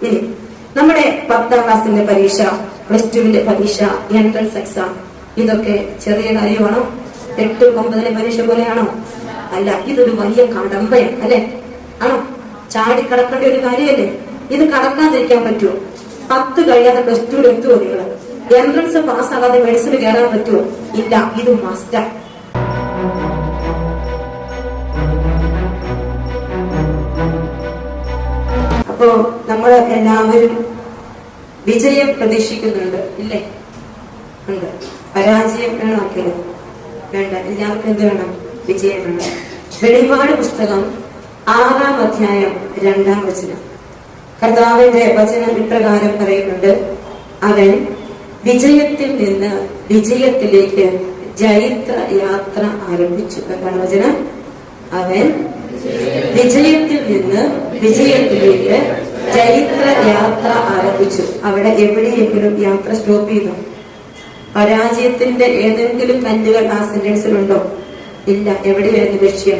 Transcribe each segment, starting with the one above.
ഇനി നമ്മുടെ 10ാം ക്ലാസ്സിന്റെ പരീക്ഷ, +2വിന്റെ പരീക്ഷ, എൻട്രൻസ് എക്സാം, ഇതൊക്കെ ചെറിയ കാര്യമാണോ? 8, 9 പരീക്ഷ പോലെയാണോ? അല്ല, ഇതൊരു വലിയ കടമ്പയാണ്, അല്ലെ? ആണോ? ചാടിക്കടക്കേണ്ട ഒരു കാര്യമല്ലേ? ഇത് കടക്കാതിരിക്കാൻ പറ്റുമോ? 10 കഴിയാതെ +2 എത്തുമോ നിങ്ങള്? എൻട്രൻസ് പാസ്സാകാതെ മെഡിസിന് കയറാൻ പറ്റുമോ? ഇല്ല, ഇത് മസ്റ്റാ. അപ്പോ നമ്മൾ എല്ലാവരും വിജയം പ്രതീക്ഷിക്കുന്നുണ്ട്, ഇല്ലേ? ഉണ്ട്. പരാജയം വേണമാക്കിയത് വേണ്ട, എല്ലാവർക്കും എന്ത് വേണം? വിജയം വേണം. വെളിപാട് പുസ്തകം 6-ാം അധ്യായം 2-ാം വചനം, കർത്താവിന്റെ വചനം ഇപ്രകാരം പറയുന്നുണ്ട്: അവൻ വിജയത്തിൽ നിന്ന് വിജയത്തിലേക്ക് ജൈത്ര യാത്ര ആരംഭിച്ചു. എന്താണ് വചനം? അവൻ വിജയത്തിൽ നിന്ന് വിജയത്തിലേക്ക് ചരിത്ര യാത്ര ആരംഭിച്ചു. അവിടെ എവിടെയെങ്കിലും യാത്ര സ്റ്റോപ്പ് ചെയ്തു? പരാജയത്തിന്റെ ഏതെങ്കിലും കല്ലുകൾ ആ സെന്റൻസിലുണ്ടോ? ഇല്ല. എവിടെയായിരുന്നു ലക്ഷ്യം?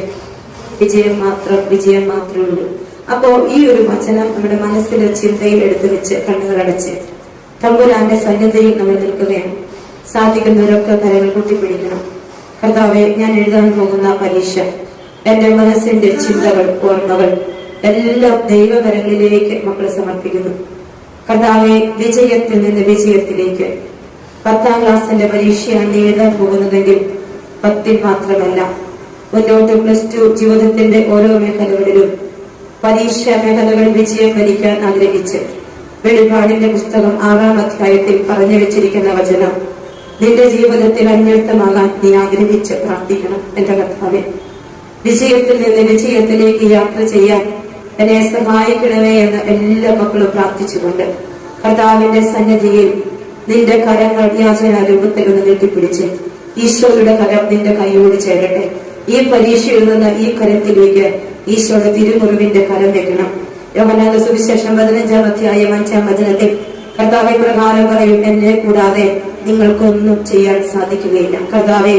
വിജയം മാത്രം, വിജയം മാത്രമേ ഉള്ളൂ. അപ്പോ ഈ ഒരു വചനം നമ്മുടെ മനസ്സിലെ ചിന്തയിൽ എടുത്തു വെച്ച് കണ്ണുകളടച്ച് തമ്പുരാന്റെ സന്നിധിയിൽ നമ്മൾ നിൽക്കുകയാണ്. സാധിക്കുന്നവരൊക്കെ കരങ്ങൾ കൂട്ടിപ്പിടിക്കണം. കർത്താവെ, ഞാൻ എഴുതാൻ പോകുന്ന പരീക്ഷ, എന്റെ മനസ്സിന്റെ ചിന്തകൾ, ഓർമ്മകൾ എല്ലാം ദൈവകരങ്ങളിലേക്ക് മക്കളെ സമർപ്പിക്കുന്നു. കർത്താവെ, വിജയത്തിൽ നിന്ന് വിജയത്തിലേക്ക് 10ാം ക്ലാസ്സിന്റെ പരീക്ഷയാണ് എഴുതാൻ പോകുന്നതെങ്കിൽ 10ൽ മാത്രമല്ല, മുന്നോട്ട് +2 ജീവിതത്തിന്റെ ഓരോ മേഖലകളിലും പരീക്ഷാ മേഖലകളിൽ വിജയം വരിക്കാൻ ആഗ്രഹിച്ച് വെളിപാടിന്റെ പുസ്തകം 6-ാം അധ്യായത്തിൽ പറഞ്ഞു വെച്ചിരിക്കുന്ന വചനം നിന്റെ ജീവിതത്തിൽ അന്വർത്ഥമാകാൻ നീ ആഗ്രഹിച്ച് പ്രാർത്ഥിക്കണം. എന്റെ കർത്താവേ, വിജയത്തിൽ നിന്ന് വിജയത്തിലേക്ക് യാത്ര ചെയ്യാൻ എന്നെ സഹായിക്കണമേ എന്ന് എല്ലാ മക്കളും പ്രാർത്ഥിച്ചുകൊണ്ട് കർത്താവിന്റെ സന്നിധിയിൽ നിന്റെ കരങ്ങൾ യാചന രൂപത്തിൽ ഒന്ന് നീട്ടിപ്പിടിച്ച് ഈശോയുടെ കരം നിന്റെ കൈയോട് ചേരട്ടെ. ഈ പരീക്ഷയിൽ നിന്ന് ഈ കരത്തിലേക്ക് ഈശോയുടെ തിരുമുറിവിന്റെ കരം വെക്കണം. യോഹന്നാന്റെ സുവിശേഷം 15-ാം അധ്യായം 5-ാം വചനത്തിൽ കർത്താവെ പ്രകാരം പറയും, എന്നെ കൂടാതെ നിങ്ങൾക്കൊന്നും ചെയ്യാൻ സാധിക്കുകയില്ല. കർത്താവെ,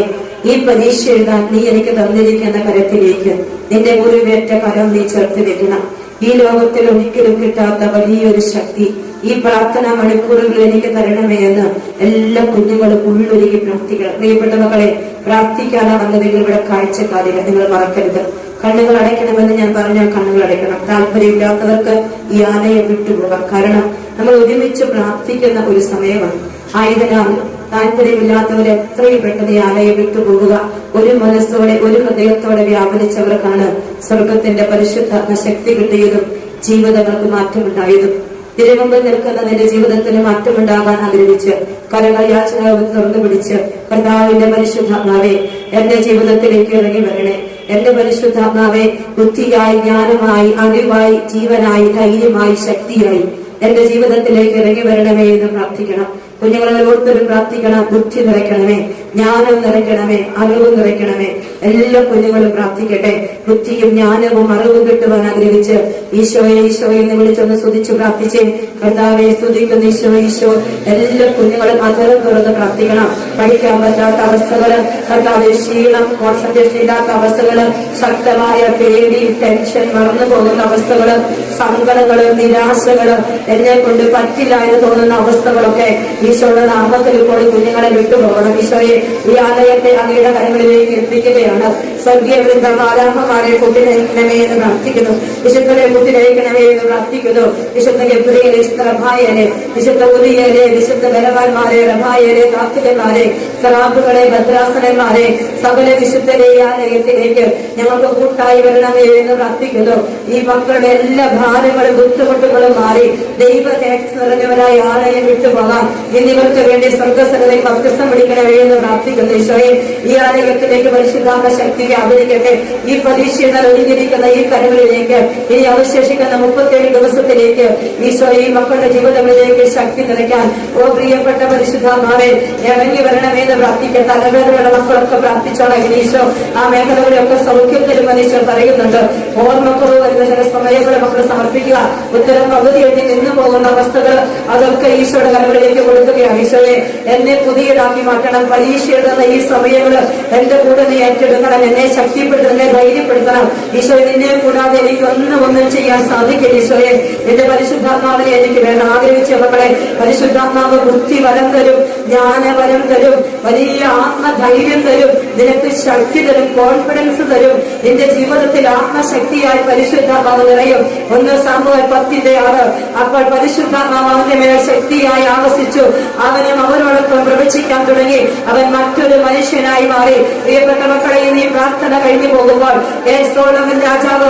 ഈ പരീക്ഷ എഴുതാൻ നീ എനിക്ക് തന്നിരിക്കുന്ന കരത്തിലേക്ക് നിന്റെ മുറിവേറ്റ കരം നീ ചേർത്ത് വെക്കണം. ഈ ലോകത്തിൽ ഒരിക്കലും കിട്ടാത്ത വലിയൊരു ശക്തി ഈ പ്രാർത്ഥനാ മണിക്കൂറുകളിൽ എനിക്ക് തരണമേ എന്ന് എല്ലാ കുഞ്ഞുങ്ങളും ഉള്ളൊരുക്കി പ്രാർത്ഥിക്കണം. പ്രിയപ്പെട്ട മക്കളെ, പ്രാർത്ഥിക്കാനാ വന്നതെങ്കിൽ ഇവിടെ കാഴ്ചക്കാരില്ല, നിങ്ങൾ മറക്കരുത്. കണ്ണുകൾ അടയ്ക്കണമെന്ന് ഞാൻ പറഞ്ഞാൽ കണ്ണുകൾ അടയ്ക്കണം. താല്പര്യമില്ലാത്തവർക്ക് ഈ ആലയം വിട്ടുപോകാം. കാരണം നമ്മൾ ഒരുമിച്ച് പ്രാർത്ഥിക്കുന്ന ഒരു സമയമാണ്. ആയതിനാൽ താല്പര്യമില്ലാത്തവർ എത്രയും പെട്ടെന്ന് ഈ ആലയം വിട്ടുപോകുക. ഒരു മനസ്സോടെ, ഒരു ഹൃദയത്തോടെ വ്യാപരിച്ചവർക്കാണ് സ്വർഗത്തിന്റെ പരിശുദ്ധ ശക്തി കിട്ടിയതും ജീവിതങ്ങൾക്ക് മാറ്റമുണ്ടായതും. തിരുമുമ്പിൽ നിൽക്കുന്ന നിന്റെ ജീവിതത്തിന് മാറ്റമുണ്ടാകാൻ ആഗ്രഹിച്ച് കരങ്ങൾ യാചന തുറന്നു പിടിച്ച് കർത്താവിന്റെ പരിശുദ്ധാത്മാവേ, എന്റെ ജീവിതത്തിലേക്ക് ഇറങ്ങി വരണേ. എന്റെ പരിശുദ്ധാത്മാവേ, ബുദ്ധിയായി, ജ്ഞാനമായി, അറിവായി, ജീവനായി, ധൈര്യമായി, ശക്തിയായി എന്റെ ജീവിതത്തിലേക്ക് ഇറങ്ങി വരണമേ എന്ന് പ്രാർത്ഥിക്കണം. കുഞ്ഞുങ്ങളെ ഓരോരുത്തരും പ്രാർത്ഥിക്കണം. ബുദ്ധി നിറയ്ക്കണമേ, ജ്ഞാനം നിറയ്ക്കണമേ, അറിവ് നിറയ്ക്കണമേ. എല്ലാ കുഞ്ഞുങ്ങളും പ്രാർത്ഥിക്കട്ടെ. ബുദ്ധിയും ജ്ഞാനവും അറിവും കിട്ടുവാൻ ആഗ്രഹിച്ച് ഈശോയെ ഈശോയെ എന്ന് വിളിച്ചൊന്ന് സ്തുതിച്ചു പ്രാർത്ഥിച്ചേ. കർത്താവെ, സ്തുതിക്കുന്ന ഈശോ ഈശോ. എല്ലാ കുഞ്ഞുങ്ങളും അതരം തുറന്ന് പ്രാർത്ഥിക്കണം. പഠിക്കാൻ പറ്റാത്ത അവസ്ഥകള്, കർത്താവെ, ക്ഷീണം, കോൺസെൻട്രേഷൻ ഇല്ലാത്ത അവസ്ഥകള്, ശക്തമായ പേടി, ടെൻഷൻ, മറന്നു പോകുന്ന അവസ്ഥകള്, സങ്കടങ്ങള്, നിരാശകള്, എന്നെ കൊണ്ട് പറ്റില്ല എന്ന് തോന്നുന്ന അവസ്ഥകളൊക്കെ ഈശോയുടെ നാമത്തിൽ ഇപ്പോൾ കുഞ്ഞുങ്ങളെ വിട്ടുപോകണം. ഈശോയെ, ഈ ആലയത്തെ അങ്ങയുടെ കരങ്ങളിലേക്ക് എത്തിക്കുകയാണ്. സ്വർഗീയ വൃന്ദമാരാഹമാരെ കൂട്ടിനയിക്കണമേ എന്ന് പ്രാർത്ഥിക്കുന്നു. വിശുദ്ധരെ കൂട്ടിനയിക്കണമേ എന്ന് പ്രാർത്ഥിക്കുന്നു. വിശുദ്ധ ഗബ്രിയേലെ, വിശുദ്ധ റഫായേലെ, വിശുദ്ധ ഉറിയേലെ, വിശുദ്ധ ബലവാന്മാരെ, റഫായേലെ, കാർത്തികന്മാരെ, സറാഫുകളെ, ഭദ്രാസനന്മാരെ, സകല വിശുദ്ധരെ ഈ ആലയത്തിലേക്ക് ഞങ്ങൾക്ക് കൂട്ടായി വരണമേ എന്ന് പ്രാർത്ഥിക്കുന്നു. ഈ മക്കളുടെ എല്ലാ ഭാരങ്ങളും ബുദ്ധിമുട്ടുകളും മാറി ദൈവ തേജസ് നിറഞ്ഞവരായി ആലയം വിട്ടുപോകാൻ എന്നിവർക്ക് വേണ്ടി സ്വർഗസനതയിൽ മധ്യസ്ഥം പിടിക്കണമേ എന്ന് പ്രാർത്ഥിക്കുന്നു. ഈശോയെ, ഈ ആലയത്തിലേക്ക് പരിശുദ്ധാത്മ ശക്തി വ്യാപരിക്കട്ടെ. ഈ പരീക്ഷയിൽ ഒതുങ്ങിയിരിക്കുന്ന ഈ കരങ്ങളിലേക്ക് ഇനി അവശേഷിക്കുന്ന 37 ദിവസത്തിലേക്ക് ഈശോയെ ഈ മക്കളുടെ ജീവിതങ്ങളിലേക്ക് ശക്തി നിറയ്ക്കാൻ ഓ പ്രിയപ്പെട്ട പരിശുദ്ധാത്മാവേ, ഇറങ്ങി വരണമെന്ന് പ്രാർത്ഥിക്കുക. തലവേദനയുള്ള മക്കളൊക്കെ പ്രാർത്ഥിച്ചോളാം. ഈശോ ആ മേഖലകളിലൊക്കെ സൗഖ്യം തരുമെന്ന് ഈശോ പറയുന്നുണ്ട്. ഓർമ്മക്കുറവ് വരുന്ന ചില സമയങ്ങളെ മക്കൾ സമർപ്പിക്കുക. ഉത്തരം പകുതി എഴുതി നിന്നു പോകുന്ന അവസ്ഥകൾ അതൊക്കെ ഈശോയുടെ കരങ്ങളിലേക്ക് കൊടുക്കുകയാണ്. ഈശോയെ, എന്നെ പുതിയതാക്കി മാറ്റണം. പരീക്ഷ എഴുതുന്ന ഈ സമയങ്ങള് എന്റെ കൂടെ നീ ഏറ്റെടുക്കണം. എടുക്കണം, എന്നെ ശക്തിപ്പെടുത്തണം, എന്നെ ധൈര്യപ്പെടുത്തണം. ഈശോ, നിന്നെ കൂടാതെ എനിക്ക് ഒന്നും ചെയ്യാൻ സാധിക്കില്ല. ഈശോയെ, എന്റെ പരിശുദ്ധാത്മാവിനെ എനിക്ക് വേണം. ആഗ്രഹിച്ച മക്കളെ, പരിശുദ്ധാത്മാവ് ബുദ്ധി വരം തരും, ജ്ഞാനവരം തരും, വലിയ ആത്മധൈര്യം തരും, നിനക്ക് ശക്തി തരും, കോൺഫിഡൻസ് തരും. നിന്റെ ജീവിതത്തിൽ ആത്മശക്തിയായി പരിശുദ്ധാത്മാവ് നിറയും. 1 സാമുവേൽ 10:6. അപ്പോൾ പരിശുദ്ധാത്മാവ് അവന്റെ മേൽ ശക്തിയായി ആവസിച്ചു, അവനും അവരോടൊപ്പം പ്രവചിക്കാൻ തുടങ്ങി. അവൻ മറ്റൊരു മനുഷ്യനായി മാറി. പ്രിയപ്പെട്ട മക്കളെ, ഈ പ്രാർത്ഥന കഴിഞ്ഞു പോകുമ്പോൾ സോളമൻ രാജാവ്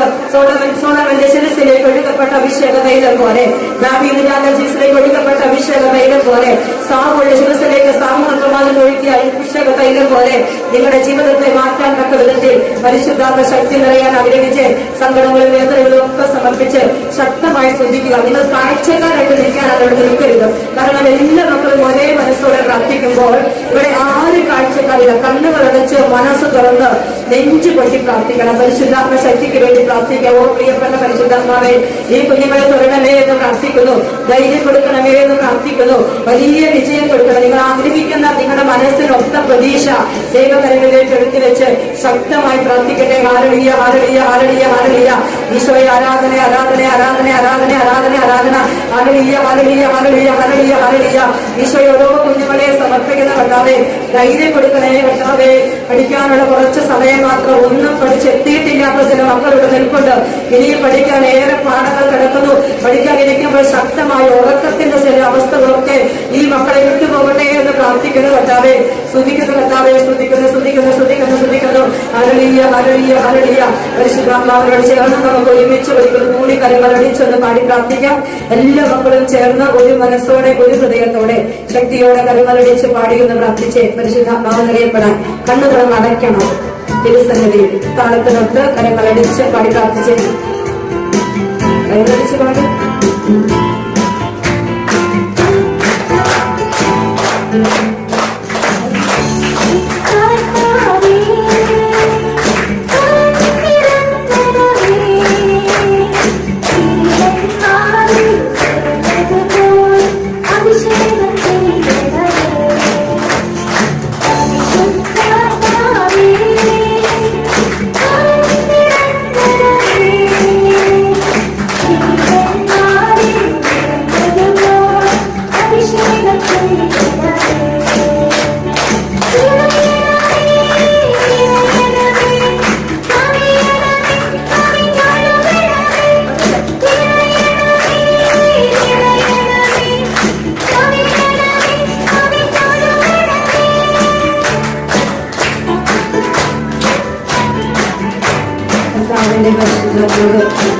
സോളമന്റെ ശിരസിലേക്ക് ഒഴുകപ്പെട്ട അഭിഷേക തൈലം പോലെ, ദാവീദ് രാജാവിന്റെ ശിരസിലേക്ക് ഒഴുകപ്പെട്ട അഭിഷേക തൈലം പോലെ, സാമുവേലിന്റെ ശിരസിലേക്ക് സാമുവേൽ പ്രവാചകൻ ഒഴുകിയ അഭിഷേക തൈലം പോലെ നിങ്ങളുടെ ജീവിതത്തെ മാറ്റാൻ തക്ക വിധത്തിൽ പരിശുദ്ധാത്മ ശക്തി നിറയാൻ ആഗ്രഹിച്ച് സങ്കടങ്ങളും വേദനകളും ഒക്കെ സമർപ്പിച്ച് ശക്തമായി ശ്രദ്ധിക്കുക. നിങ്ങൾ കാഴ്ചക്കാരായിട്ട് നിൽക്കാൻ അവരോട് നിൽക്കരുത്. കാരണം എല്ലാ മക്കളും ഒരേ മനസ്സോടെ പ്രാർത്ഥിക്കുമ്പോൾ ഇവിടെ ആരും കാഴ്ചക്കാരില്ല. കണ്ണുകൾ അടച്ച് മനസ്സ് തുറന്ന് നെഞ്ചു പൊട്ടി പ്രാർത്ഥിക്കണം. പരിശുദ്ധാത്മ ശക്തിക്ക് വേണ്ടി പ്രാർത്ഥിക്കുക. ഓ പ്രിയപ്പെട്ട പരിശുദ്ധാത്മാവേ, ഈ കുഞ്ഞുങ്ങളെ തുറണമേ എന്ന് പ്രാർത്ഥിക്കുന്നു, ധൈര്യം കൊടുക്കണമേ എന്ന് പ്രാർത്ഥിക്കുന്നു, വലിയ വിജയം കൊടുക്കണം. നിങ്ങൾ ആഗ്രഹിക്കുന്ന നിങ്ങളുടെ മനസ്സിനൊത്ത പ്രതീക്ഷ ദൈവകരങ്ങളിലേക്ക് എടുത്തു വെച്ച് ശക്തമായി പ്രാർത്ഥിക്കട്ടെ. ഹല്ലേലൂയ, ഹല്ലേലൂയ, ഹല്ലേലൂയ, ഹല്ലേലൂയ. ഈശോയെ ആരാധന, ആരാധന, ആരാധന, ആരാധന, ആരാധന, ആരാധന. ഹല്ലേലൂയ, ഹല്ലേലൂയ, ഹല്ലേലൂയ, ഹല്ലേലൂയ, ഹല്ലേലൂയ. ഈശോയെ ഓരോ കുഞ്ഞുങ്ങളെ സമർപ്പിക്കുന്ന കർത്താവേ, ധൈര്യം കൊടുക്കണേ കർത്താവേ. പഠിക്കാനുള്ള കുറച്ച് സമയം മാത്രം, ഒന്നും പഠിച്ചെത്തിയിട്ടില്ലാത്ത ചില മക്കളുടെ നിൽപ്പുണ്ട്. ഇനിയും പഠിക്കാൻ ഏറെ പാഠങ്ങൾ കിടക്കുന്നു. പഠിക്കാനിരിക്കുമ്പോൾ ശക്തമായ ഉറക്കത്തിന്റെ ചില അവസ്ഥകളൊക്കെ ഈ മക്കളെ വിട്ടുപോകട്ടെ എന്ന് പ്രാർത്ഥിക്കുന്ന കർത്താവേ, സ്തുതിക്കുന്ന കർത്താവേ, സ്തുതിക്കുന്നു, സ്തുതിക്കുന്നു, സ്തുതിക്കുന്നു, സ്തുതിക്കുന്നു. ഹല്ലേലൂയ, ഹല്ലേലൂയ, ഹല്ലേലൂയ. പരിശുദ്ധാത്മാവിനോട് ചേർന്ന് നമുക്ക് ഒരുമിച്ച് ഒരിക്കൽ കൂടി കരങ്ങൾ അടിച്ചൊന്ന് പാടി പ്രാർത്ഥിക്കാം. എല്ലാ മക്കളും ചേർന്ന് ഒരു മനസ്സോടെ, ഒരു ഹൃദയത്തോടെ, ശക്തിയോടെ കരങ്ങളടിച്ച് പാടിയെന്ന് പ്രാർത്ഥിച്ച് പരിശുദ്ധാത്മാവ് നിറയപ്പെടാൻ കണ്ണുകൾ അടയ്ക്കണം. തിരുസന്നിധിയിൽ താളത്തിനൊത്ത് കരങ്ങളടിച്ച് പാടി പ്രാർത്ഥിച്ച് കരങ്ങളടിച്ച് പാടി.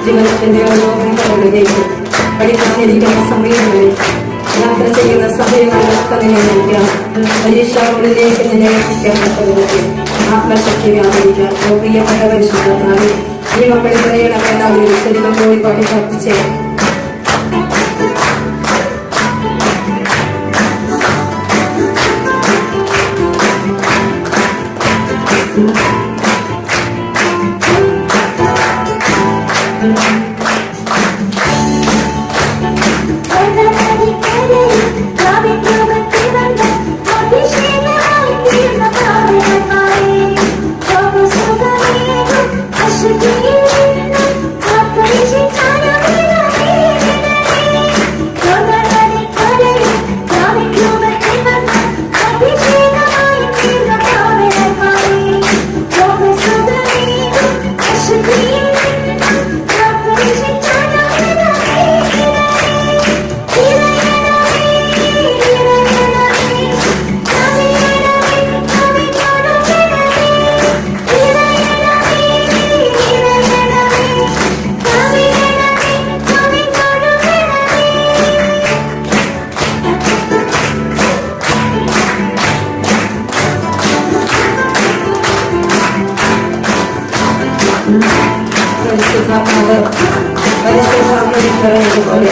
ജീവിതത്തിന്റെ ഓരോ മേഖലകളിലേക്ക് പഠിക്കാനിരിക്കുന്ന സമയങ്ങളിൽ, യാത്ര ചെയ്യുന്ന സമയങ്ങളിലൊക്കെ നിന്നെ നയിക്കാം. പരീക്ഷകളിലേക്ക് നിന്നെ എത്തിക്കാൻ ആത്മശക്തി വ്യാപരിക്കാൻ പ്രിയപ്പെട്ട പരിശുദ്ധനാണ് ഈ മക്കളെ പറയണമെന്നാണ് ശരീരം പോയി പാടി പ്രാർത്ഥിച്ചേ. പരിശുദ്ധാത്മാവ് പോലെ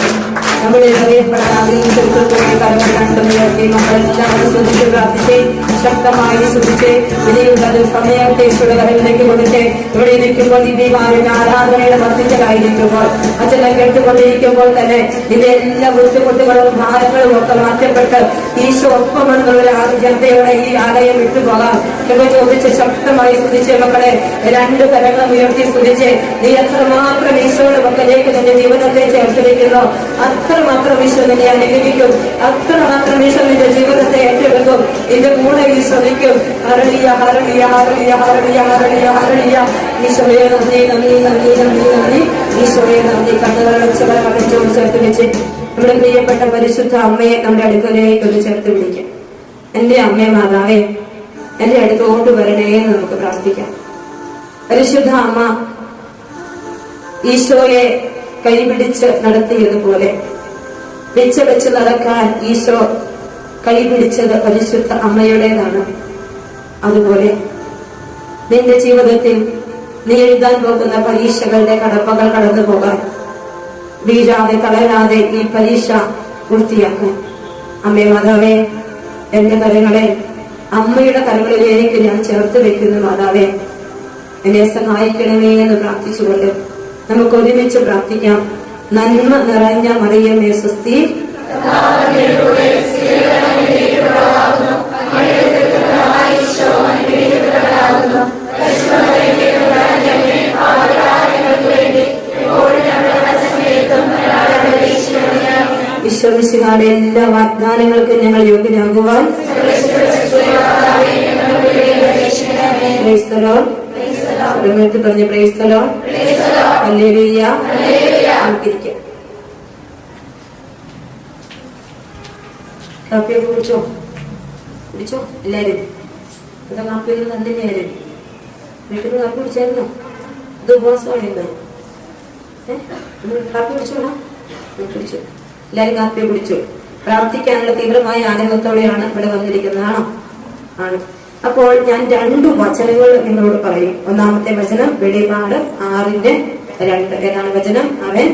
നമ്മുടെ അറിയപ്പെടാൻ ആഗ്രഹിച്ചെടുക്കുന്ന കാര്യങ്ങൾ കണ്ടും ഉയർത്തി നമ്മളെല്ലാവരും ശ്രദ്ധിച്ച് പ്രാർത്ഥിച്ച് ശക്തമായി ശ്രദ്ധിച്ച് ഇനിയുള്ളത് സമയത്തെ ഈശോയുടെ കരങ്ങളിലേക്ക് കൊടുത്ത് ഇവിടെ ഇരിക്കുമ്പോൾ ദിവ്യമാരുടെ ആരാധനയുടെ മധ്യത്തിലായിരിക്കുമ്പോൾ അച്ഛനെ കേട്ടുകൊണ്ടിരിക്കുമ്പോൾ തന്നെ ഇതിന്റെ എല്ലാ ബുദ്ധിമുട്ടുകളും ഭാരങ്ങളും ഒക്കെ മാറ്റപ്പെട്ട് ഈശോ ഒപ്പമെന്നുള്ള ജനതയോടെ ഈ ആലയം വിട്ടുപോകാം എന്ന് ചോദിച്ച് ശക്തമായി സ്തുതിച്ച് മക്കളെ രണ്ട് കരങ്ങളും ഉയർത്തി സ്തുതിച്ച് നീ എത്രമാത്രം ഈശോയുടെ മക്കളിലേക്ക് നിന്റെ ജീവിതത്തെ ചേർത്തിരിക്കുന്നു അത്രമാത്രം ഈശോ നിന്നെ അനുഗ്രഹിക്കും, അത്രമാത്രം ഈശോ നിന്റെ ജീവിതത്തെ ഏറ്റെടുക്കും, ഇതിന്റെ കൂടെ ഈശോ നിൽക്കും. ഹരളിയ ഹരളിയ ഹരളിയ ഹരളിയ ഹരളിയ ഹരളിയ. ഈശോയെ നന്ദി നന്ദി നന്ദി നന്ദി നന്ദി. ഈശോയെ നന്ദി. കണ്ണുകളടച്ചവരെ ചേർത്ത് വെച്ച് നമ്മുടെ പ്രിയപ്പെട്ട പരിശുദ്ധ അമ്മയെ നമ്മുടെ അടുക്കലേക്ക് ഒന്ന് ചേർത്ത് പിടിക്കാം. എന്റെ അമ്മേ മാതാവേ, എന്റെ അടുത്തോട്ട് വരണേ എന്ന് നമുക്ക് പ്രാർത്ഥിക്കാം. പരിശുദ്ധ അമ്മ ഈശോയെ കൈപിടിച്ച് നടത്തിയതുപോലെ വെച്ച് നടക്കാൻ ഈശോ കൈപിടിച്ചത് പരിശുദ്ധ അമ്മയുടേതാണ്. അതുപോലെ നിന്റെ ജീവിതത്തിൽ നീ എഴുതാൻ പോകുന്ന പരീക്ഷകളുടെ കടപ്പകൾ കടന്നു പോകാൻ വീഴാതെ തളരാതെ ഈ പരീക്ഷ പൂർത്തിയാക്കാൻ അമ്മേ മാതാവേ, എന്റെ കരങ്ങളെ അമ്മയുടെ കരങ്ങളിലേക്ക് ഞാൻ ചേർത്ത് വെക്കുന്നു. മാതാവേ, എന്നെ സഹായിക്കണമേ എന്ന് പ്രാർത്ഥിച്ചുകൊണ്ട് നമുക്ക് ഒരുമിച്ച് പ്രാർത്ഥിക്കാം. നന്മ നിറഞ്ഞ മറിയമേ സ്വസ്തി, ഈശോമിശിഹായുടെ എല്ലാ വാഗ്ദാനങ്ങൾക്കും ഞങ്ങൾ യോഗ്യരാകുവാൻ പറഞ്ഞ പ്രൈസ്തലോ ഹല്ലേലൂയ. നമുക്കിരിക്കാം. കാപ്പിയൊക്കെ കുടിച്ചോ? കുടിച്ചോ എല്ലാരും? എന്താ കാപ്പിയൊന്നും തന്നെയാരും വീട്ടിൽ നിന്ന് കാപ്പി കുടിച്ചായിരുന്നോ? ഇത് ഉപവാസമാണ്. കാപ്പി കുടിച്ചോടാ? കുടിച്ചു. എല്ലാരും കാപ്പി കുടിച്ചു. പ്രാർത്ഥിക്കാനുള്ള തീവ്രമായ ആഗ്രഹത്തോടെയാണ് ഇവിടെ വന്നിരിക്കുന്നതാണോ? ആണ്. അപ്പോൾ ഞാൻ 2 വചനങ്ങൾ നിങ്ങളോട് പറയും. ഒന്നാമത്തെ വചനം വെളിപാട് 6:2. ഏതാണ് വചനം? അവൻ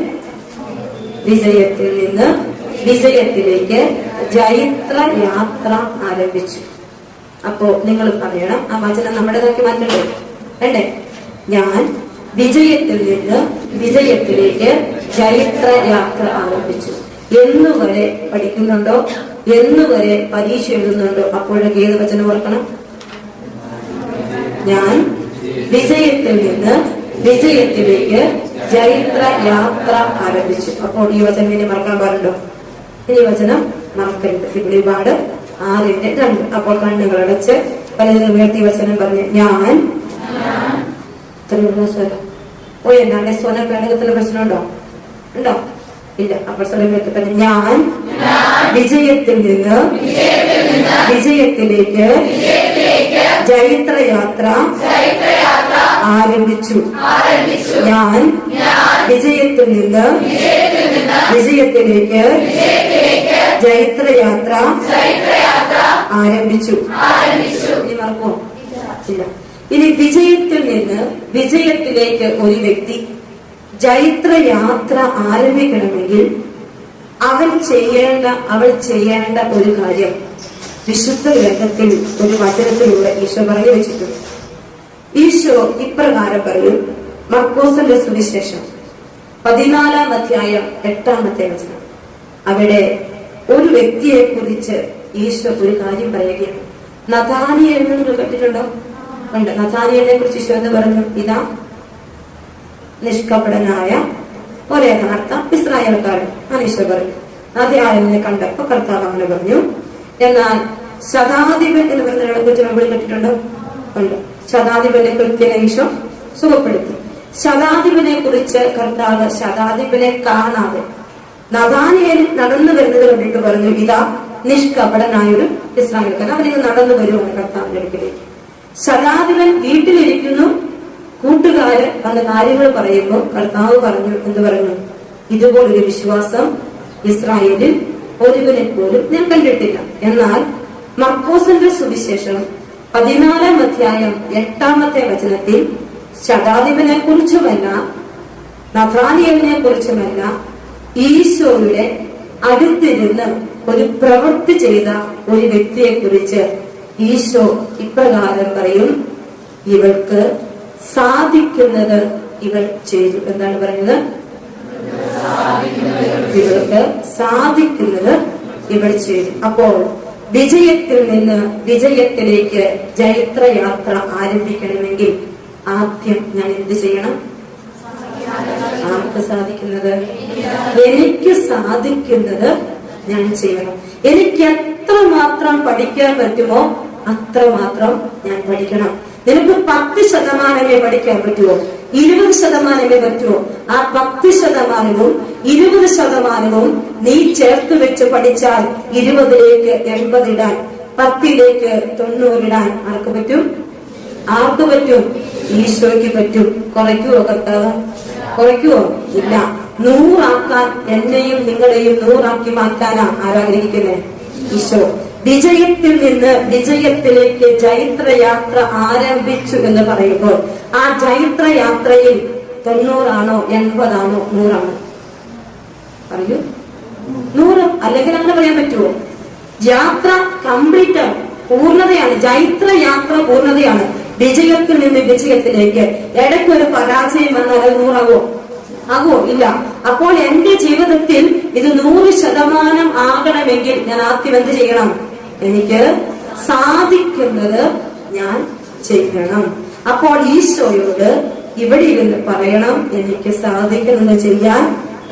വിജയത്തിൽ നിന്ന് വിജയത്തിലേക്ക് ജൈത്ര യാത്ര ആരംഭിച്ചു. അപ്പോ നിങ്ങൾ പറയണം, ആ വചനം നമ്മുടേതാക്കി മാറ്റണ്ടേ? വേണ്ടേ? ഞാൻ വിജയത്തിൽ നിന്ന് വിജയത്തിലേക്ക് ജൈത്ര യാത്ര ആരംഭിച്ചു. എന്നുവരെ പഠിക്കുന്നുണ്ടോ? എന്നുവരെ പരീക്ഷ എഴുതുന്നുണ്ടോ? അപ്പോഴൊക്കെ ഏത് വചനം ഓർക്കണം? ഞാൻ വിജയത്തിൽ നിന്ന് വിജയത്തിലേക്ക് ജൈത്ര യാത്ര ആരംഭിച്ചു. അപ്പോൾ ഈ വചനം ഇനി മറക്കാൻ പാടുണ്ടോ? ഈ വചനം മറക്കരുത്. വെളിപാട് 6:2. അപ്പോൾ കണ്ണുകൾ അടച്ച് പലതിനും ഉയർത്തി വചനം പറഞ്ഞ് ഞാൻ സ്വരം എന്താണ് സ്വന പേടകത്തിന് പ്രശ്നമുണ്ടോ? ഉണ്ടോ? ഇല്ല. അപ്പോൾ സ്വരം ഉയർത്തി പറഞ്ഞ് ഞാൻ വിജയത്തിൽ നിന്ന് വിജയത്തിലേക്ക് ജൈത്രയാത്ര ആരംഭിച്ചു. ഞാൻ വിജയത്തിൽ നിന്ന് വിജയത്തിലേക്ക് ജൈത്രയാത്ര ആരംഭിച്ചു. ഇനി മറക്കോ? ഇല്ല. ഇനി വിജയത്തിൽ നിന്ന് വിജയത്തിലേക്ക് ഒരു വ്യക്തി ജൈത്രയാത്ര ആരംഭിക്കണമെങ്കിൽ അവൾ ചെയ്യേണ്ട ഒരു കാര്യം വിശുദ്ധ ഗ്രന്ഥത്തിൽ ഒരു വചനത്തിലൂടെ ഈശോ പറഞ്ഞു വെച്ചിട്ടുണ്ട്. ഈശോ ഇപ്രകാരം പറയും. മർക്കോസിന്റെ സുവിശേഷം 14-ാം അധ്യായം 8-ാമത്തെ വചനം. അവിടെ ഒരു വ്യക്തിയെ കുറിച്ച് ഈശോ ഒരു കാര്യം പറയുകയാണ്. നഥാനിയേൽ നിങ്ങൾ കേട്ടിട്ടുണ്ടോ? ഉണ്ട്. നഥാനിയേലിനെ കുറിച്ച് ഈശോ എന്ന് പറഞ്ഞു, ഇതാ നിഷ്കപടനായ ഒരു യഥാർത്ഥ ഇസ്രായേൽക്കാരൻ. ഈശോ പറഞ്ഞു. നഥാനിയേലിനെ കണ്ടപ്പോ കർത്താവ് അങ്ങനെ പറഞ്ഞു. എന്നാൽ ശതാധിപൻ എന്ന് പറഞ്ഞ കുറിച്ച് നമ്മൾ കേട്ടിട്ടുണ്ടോ? ഉണ്ട്. ശതാധിപനെ കൃത്യനെ ഈശോ സുഖപ്പെടുത്തി. ശതാധിപനെ കുറിച്ച് കർത്താവ് ശതാധിപനെ കാണാതെ നഥാനിയേൽ നടന്നു വരുന്നത് കണ്ടിട്ട് പറഞ്ഞു, ഇതാ നിഷ്കപടനായൊരു ഇസ്രായേൽക്കാരൻ. അവനിത് നടന്നു വരുവാണ് കർത്താവിന്റെ അടുക്കിലേക്ക്. ശതാധിപൻ വീട്ടിലിരിക്കുന്നു. കൂട്ടുകാര് പല കാര്യങ്ങൾ പറയുമ്പോൾ കർത്താവ് പറഞ്ഞു, എന്ത് പറഞ്ഞു? ഇതുപോലൊരു വിശ്വാസം ഇസ്രായേലിൽ ഒരുവനെ പോലും ഞാൻ കണ്ടിട്ടില്ല. എന്നാൽ മർക്കോസിന്റെ സുവിശേഷം 14-ാം അധ്യായം 8-ാമത്തെ വചനത്തിൽ ശതാധിപനെ കുറിച്ചുമല്ല നഥാനിയേലിനെ കുറിച്ചുമല്ല ഈശോയുടെ അടുത്തിരുന്ന് ഒരു പ്രവൃത്തി ചെയ്ത ഒരു വ്യക്തിയെ കുറിച്ച് ഈശോ ഇപ്രകാരം പറയും, ഇവൾക്ക് സാധിക്കുന്നത് ഇവൾ ചെയ്തു. എന്താണ് പറഞ്ഞത്? ഇവൾക്ക് സാധിക്കുന്നത് ഇവൾ ചെയ്തു. അപ്പോൾ വിജയത്തിൽ നിന്ന് വിജയത്തിലേക്ക് ജൈത്രയാത്ര ആരംഭിക്കണമെങ്കിൽ ആദ്യം ഞാൻ എന്ത് ചെയ്യണം? ആർക്ക് സാധിക്കുന്നത്? എനിക്ക് സാധിക്കുന്നത് ഞാൻ ചെയ്യണം. എനിക്ക് എത്രമാത്രം പഠിക്കാൻ പറ്റുമോ അത്രമാത്രം ഞാൻ പഠിക്കണം. നിനക്ക് 10% പഠിക്കാൻ പറ്റുമോ? 20% പറ്റുമോ? ആ 10%വും 20%വും നീ ചേർത്ത് വെച്ച് പഠിച്ചാൽ 20ലേക്ക് 80 ഇടാൻ, 10ലേക്ക് 90 ഇടാൻ ആർക്ക് പറ്റും? ആർക്ക് പറ്റും? ഈശോയ്ക്ക് പറ്റും. കുറയ്ക്കുവോ കർത്താവ്? കുറയ്ക്കുവോ? ഇല്ല. 100 ആക്കാൻ, എന്നെയും നിങ്ങളെയും 100 ആക്കി മാറ്റാനാ ആരാഗ്രഹിക്കുന്നത്? ഈശോ. വിജയത്തിൽ നിന്ന് വിജയത്തിലേക്ക് ജൈത്രയാത്ര ആരംഭിച്ചു എന്ന് പറയുമ്പോൾ ആ ജൈത്രയാത്രയിൽ 90 ആണോ 80 ആണോ 100 ആണോ? പറയൂ. 100. അല്ലെങ്കിൽ അങ്ങനെ പറയാൻ പറ്റുമോ? യാത്ര കംപ്ലീറ്റ് ആണ്, പൂർണ്ണതയാണ്. ജൈത്രയാത്ര പൂർണ്ണതയാണ്. വിജയത്തിൽ നിന്ന് വിജയത്തിലേക്ക്. ഇടയ്ക്കൊരു പരാജയം വന്നാൽ അത് 100 ആവോ? ആകോ? ഇല്ല. അപ്പോൾ എന്റെ ജീവിതത്തിൽ ഇത് 100% ആകണമെങ്കിൽ ഞാൻ ആദ്യം എന്ത് ചെയ്യണം? എനിക്ക് സാധിക്കുന്നത് ഞാൻ ചെയ്യണം. അപ്പോൾ ഈശോയോട് ഇവിടെ ഇരുന്ന് പറയണം, എനിക്ക് സാധിക്കുന്നത് ചെയ്യാൻ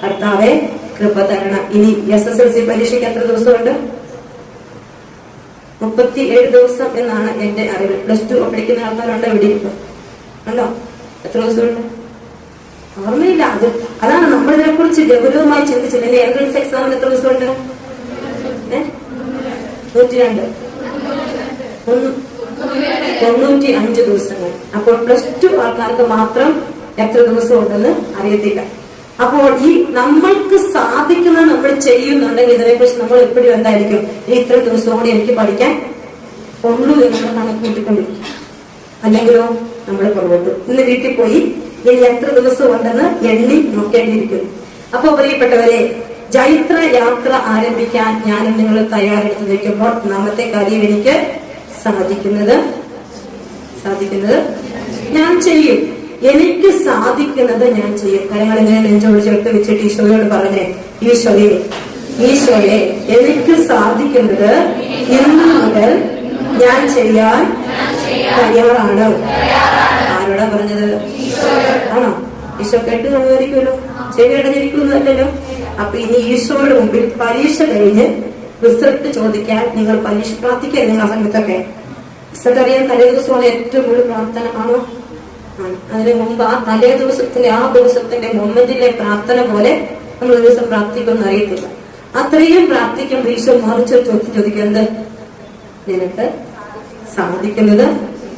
കർത്താവെ കൃപ തരണം. ഇനി SSLC പരീക്ഷയ്ക്ക് എത്ര ദിവസമുണ്ട്? 37 ദിവസം എന്നാണ് എന്റെ അറിവ്. +2 പഠിക്കുന്ന ആൾക്കാരുണ്ടോ ഇവിടെ? ഉണ്ടോ? എത്ര ദിവസമുണ്ട്? ഓർമ്മയില്ല. അതാണ് നമ്മളിതിനെ കുറിച്ച് ഗൗരവമായി ചിന്തിച്ചില്ല. എൻട്രൻസ് എക്സാമിന് എത്ര ദിവസമുണ്ട്? 102. 95 ദിവസങ്ങൾ. അപ്പോൾ +2 ആൾക്കാർക്ക് മാത്രം എത്ര ദിവസം ഉണ്ടെന്ന് അറിയത്തില്ല. അപ്പോൾ ഈ നമ്മൾക്ക് സാധിക്കുന്നത് നമ്മൾ ചെയ്യുന്നുണ്ടെങ്കിൽ ഇതിനെക്കുറിച്ച് നമ്മൾ എപ്പോഴും എന്തായിരിക്കും? ഇത്ര ദിവസം കൂടി എനിക്ക് പഠിക്കാൻ ഉള്ളൂ എന്ന് കണക്ക് കൂട്ടിക്കൊണ്ടിരിക്കും. അല്ലെങ്കിലോ നമ്മൾ പുറകോട്ട്. ഇന്ന് വീട്ടിൽ പോയി ഇനി എത്ര ദിവസം ഉണ്ടെന്ന് എണ്ണി നോക്കേണ്ടിയിരിക്കുന്നു. അപ്പൊ പ്രിയപ്പെട്ടവരെ, ജൈത്ര യാത്ര ആരംഭിക്കാൻ ഞാനും നിങ്ങൾ തയ്യാറെടുത്ത് നിൽക്കുമ്പോൾ ഒന്നാമത്തെ കാര്യം, എനിക്ക് സാധിക്കുന്നത് ഞാൻ ചെയ്യും. എനിക്ക് സാധിക്കുന്നത് ഞാൻ ചെയ്യും. കാര്യങ്ങളിങ്ങനെ നെഞ്ചോട് ചേർത്ത് വെച്ചിട്ട് ഈശോയോട് പറഞ്ഞേ, ഈശോയെ എനിക്ക് സാധിക്കുന്നത് ഇന്ന് മുതൽ ഞാൻ ചെയ്യാൻ തയ്യാറാണ്. ആരോടാ പറഞ്ഞത്? ആണോ? ഈശോ കേട്ട് കഴിയുമായിരിക്കുമല്ലോ, ചെവി അടഞ്ഞിരിക്കുന്നതല്ലോ. അപ്പൊ ഇനി ഈശോയുടെ മുമ്പിൽ പരീക്ഷ കഴിഞ്ഞ് റിസൾട്ട് ചോദിക്കാൻ നിങ്ങൾ പരീക്ഷ പ്രാർത്ഥിക്കുക. നിങ്ങൾ ആ സമയത്തൊക്കെ റിസൾട്ട് അറിയാൻ തലേ ദിവസമാണ് ഏറ്റവും കൂടുതൽ പ്രാർത്ഥന. ആണോ? അതിന് മുമ്പ് ആ തലേ ദിവസത്തിന്റെ മൊമെന്റിലെ പ്രാർത്ഥന പോലെ നമ്മൾ ഒരു ദിവസം പ്രാർത്ഥിക്കുമെന്ന് അറിയത്തില്ല. അത്രയും പ്രാർത്ഥിക്കുമ്പോൾ ഈശോ മറിച്ച് ചോദിക്കുന്നത്, നിനക്ക് സാധിക്കുന്നത്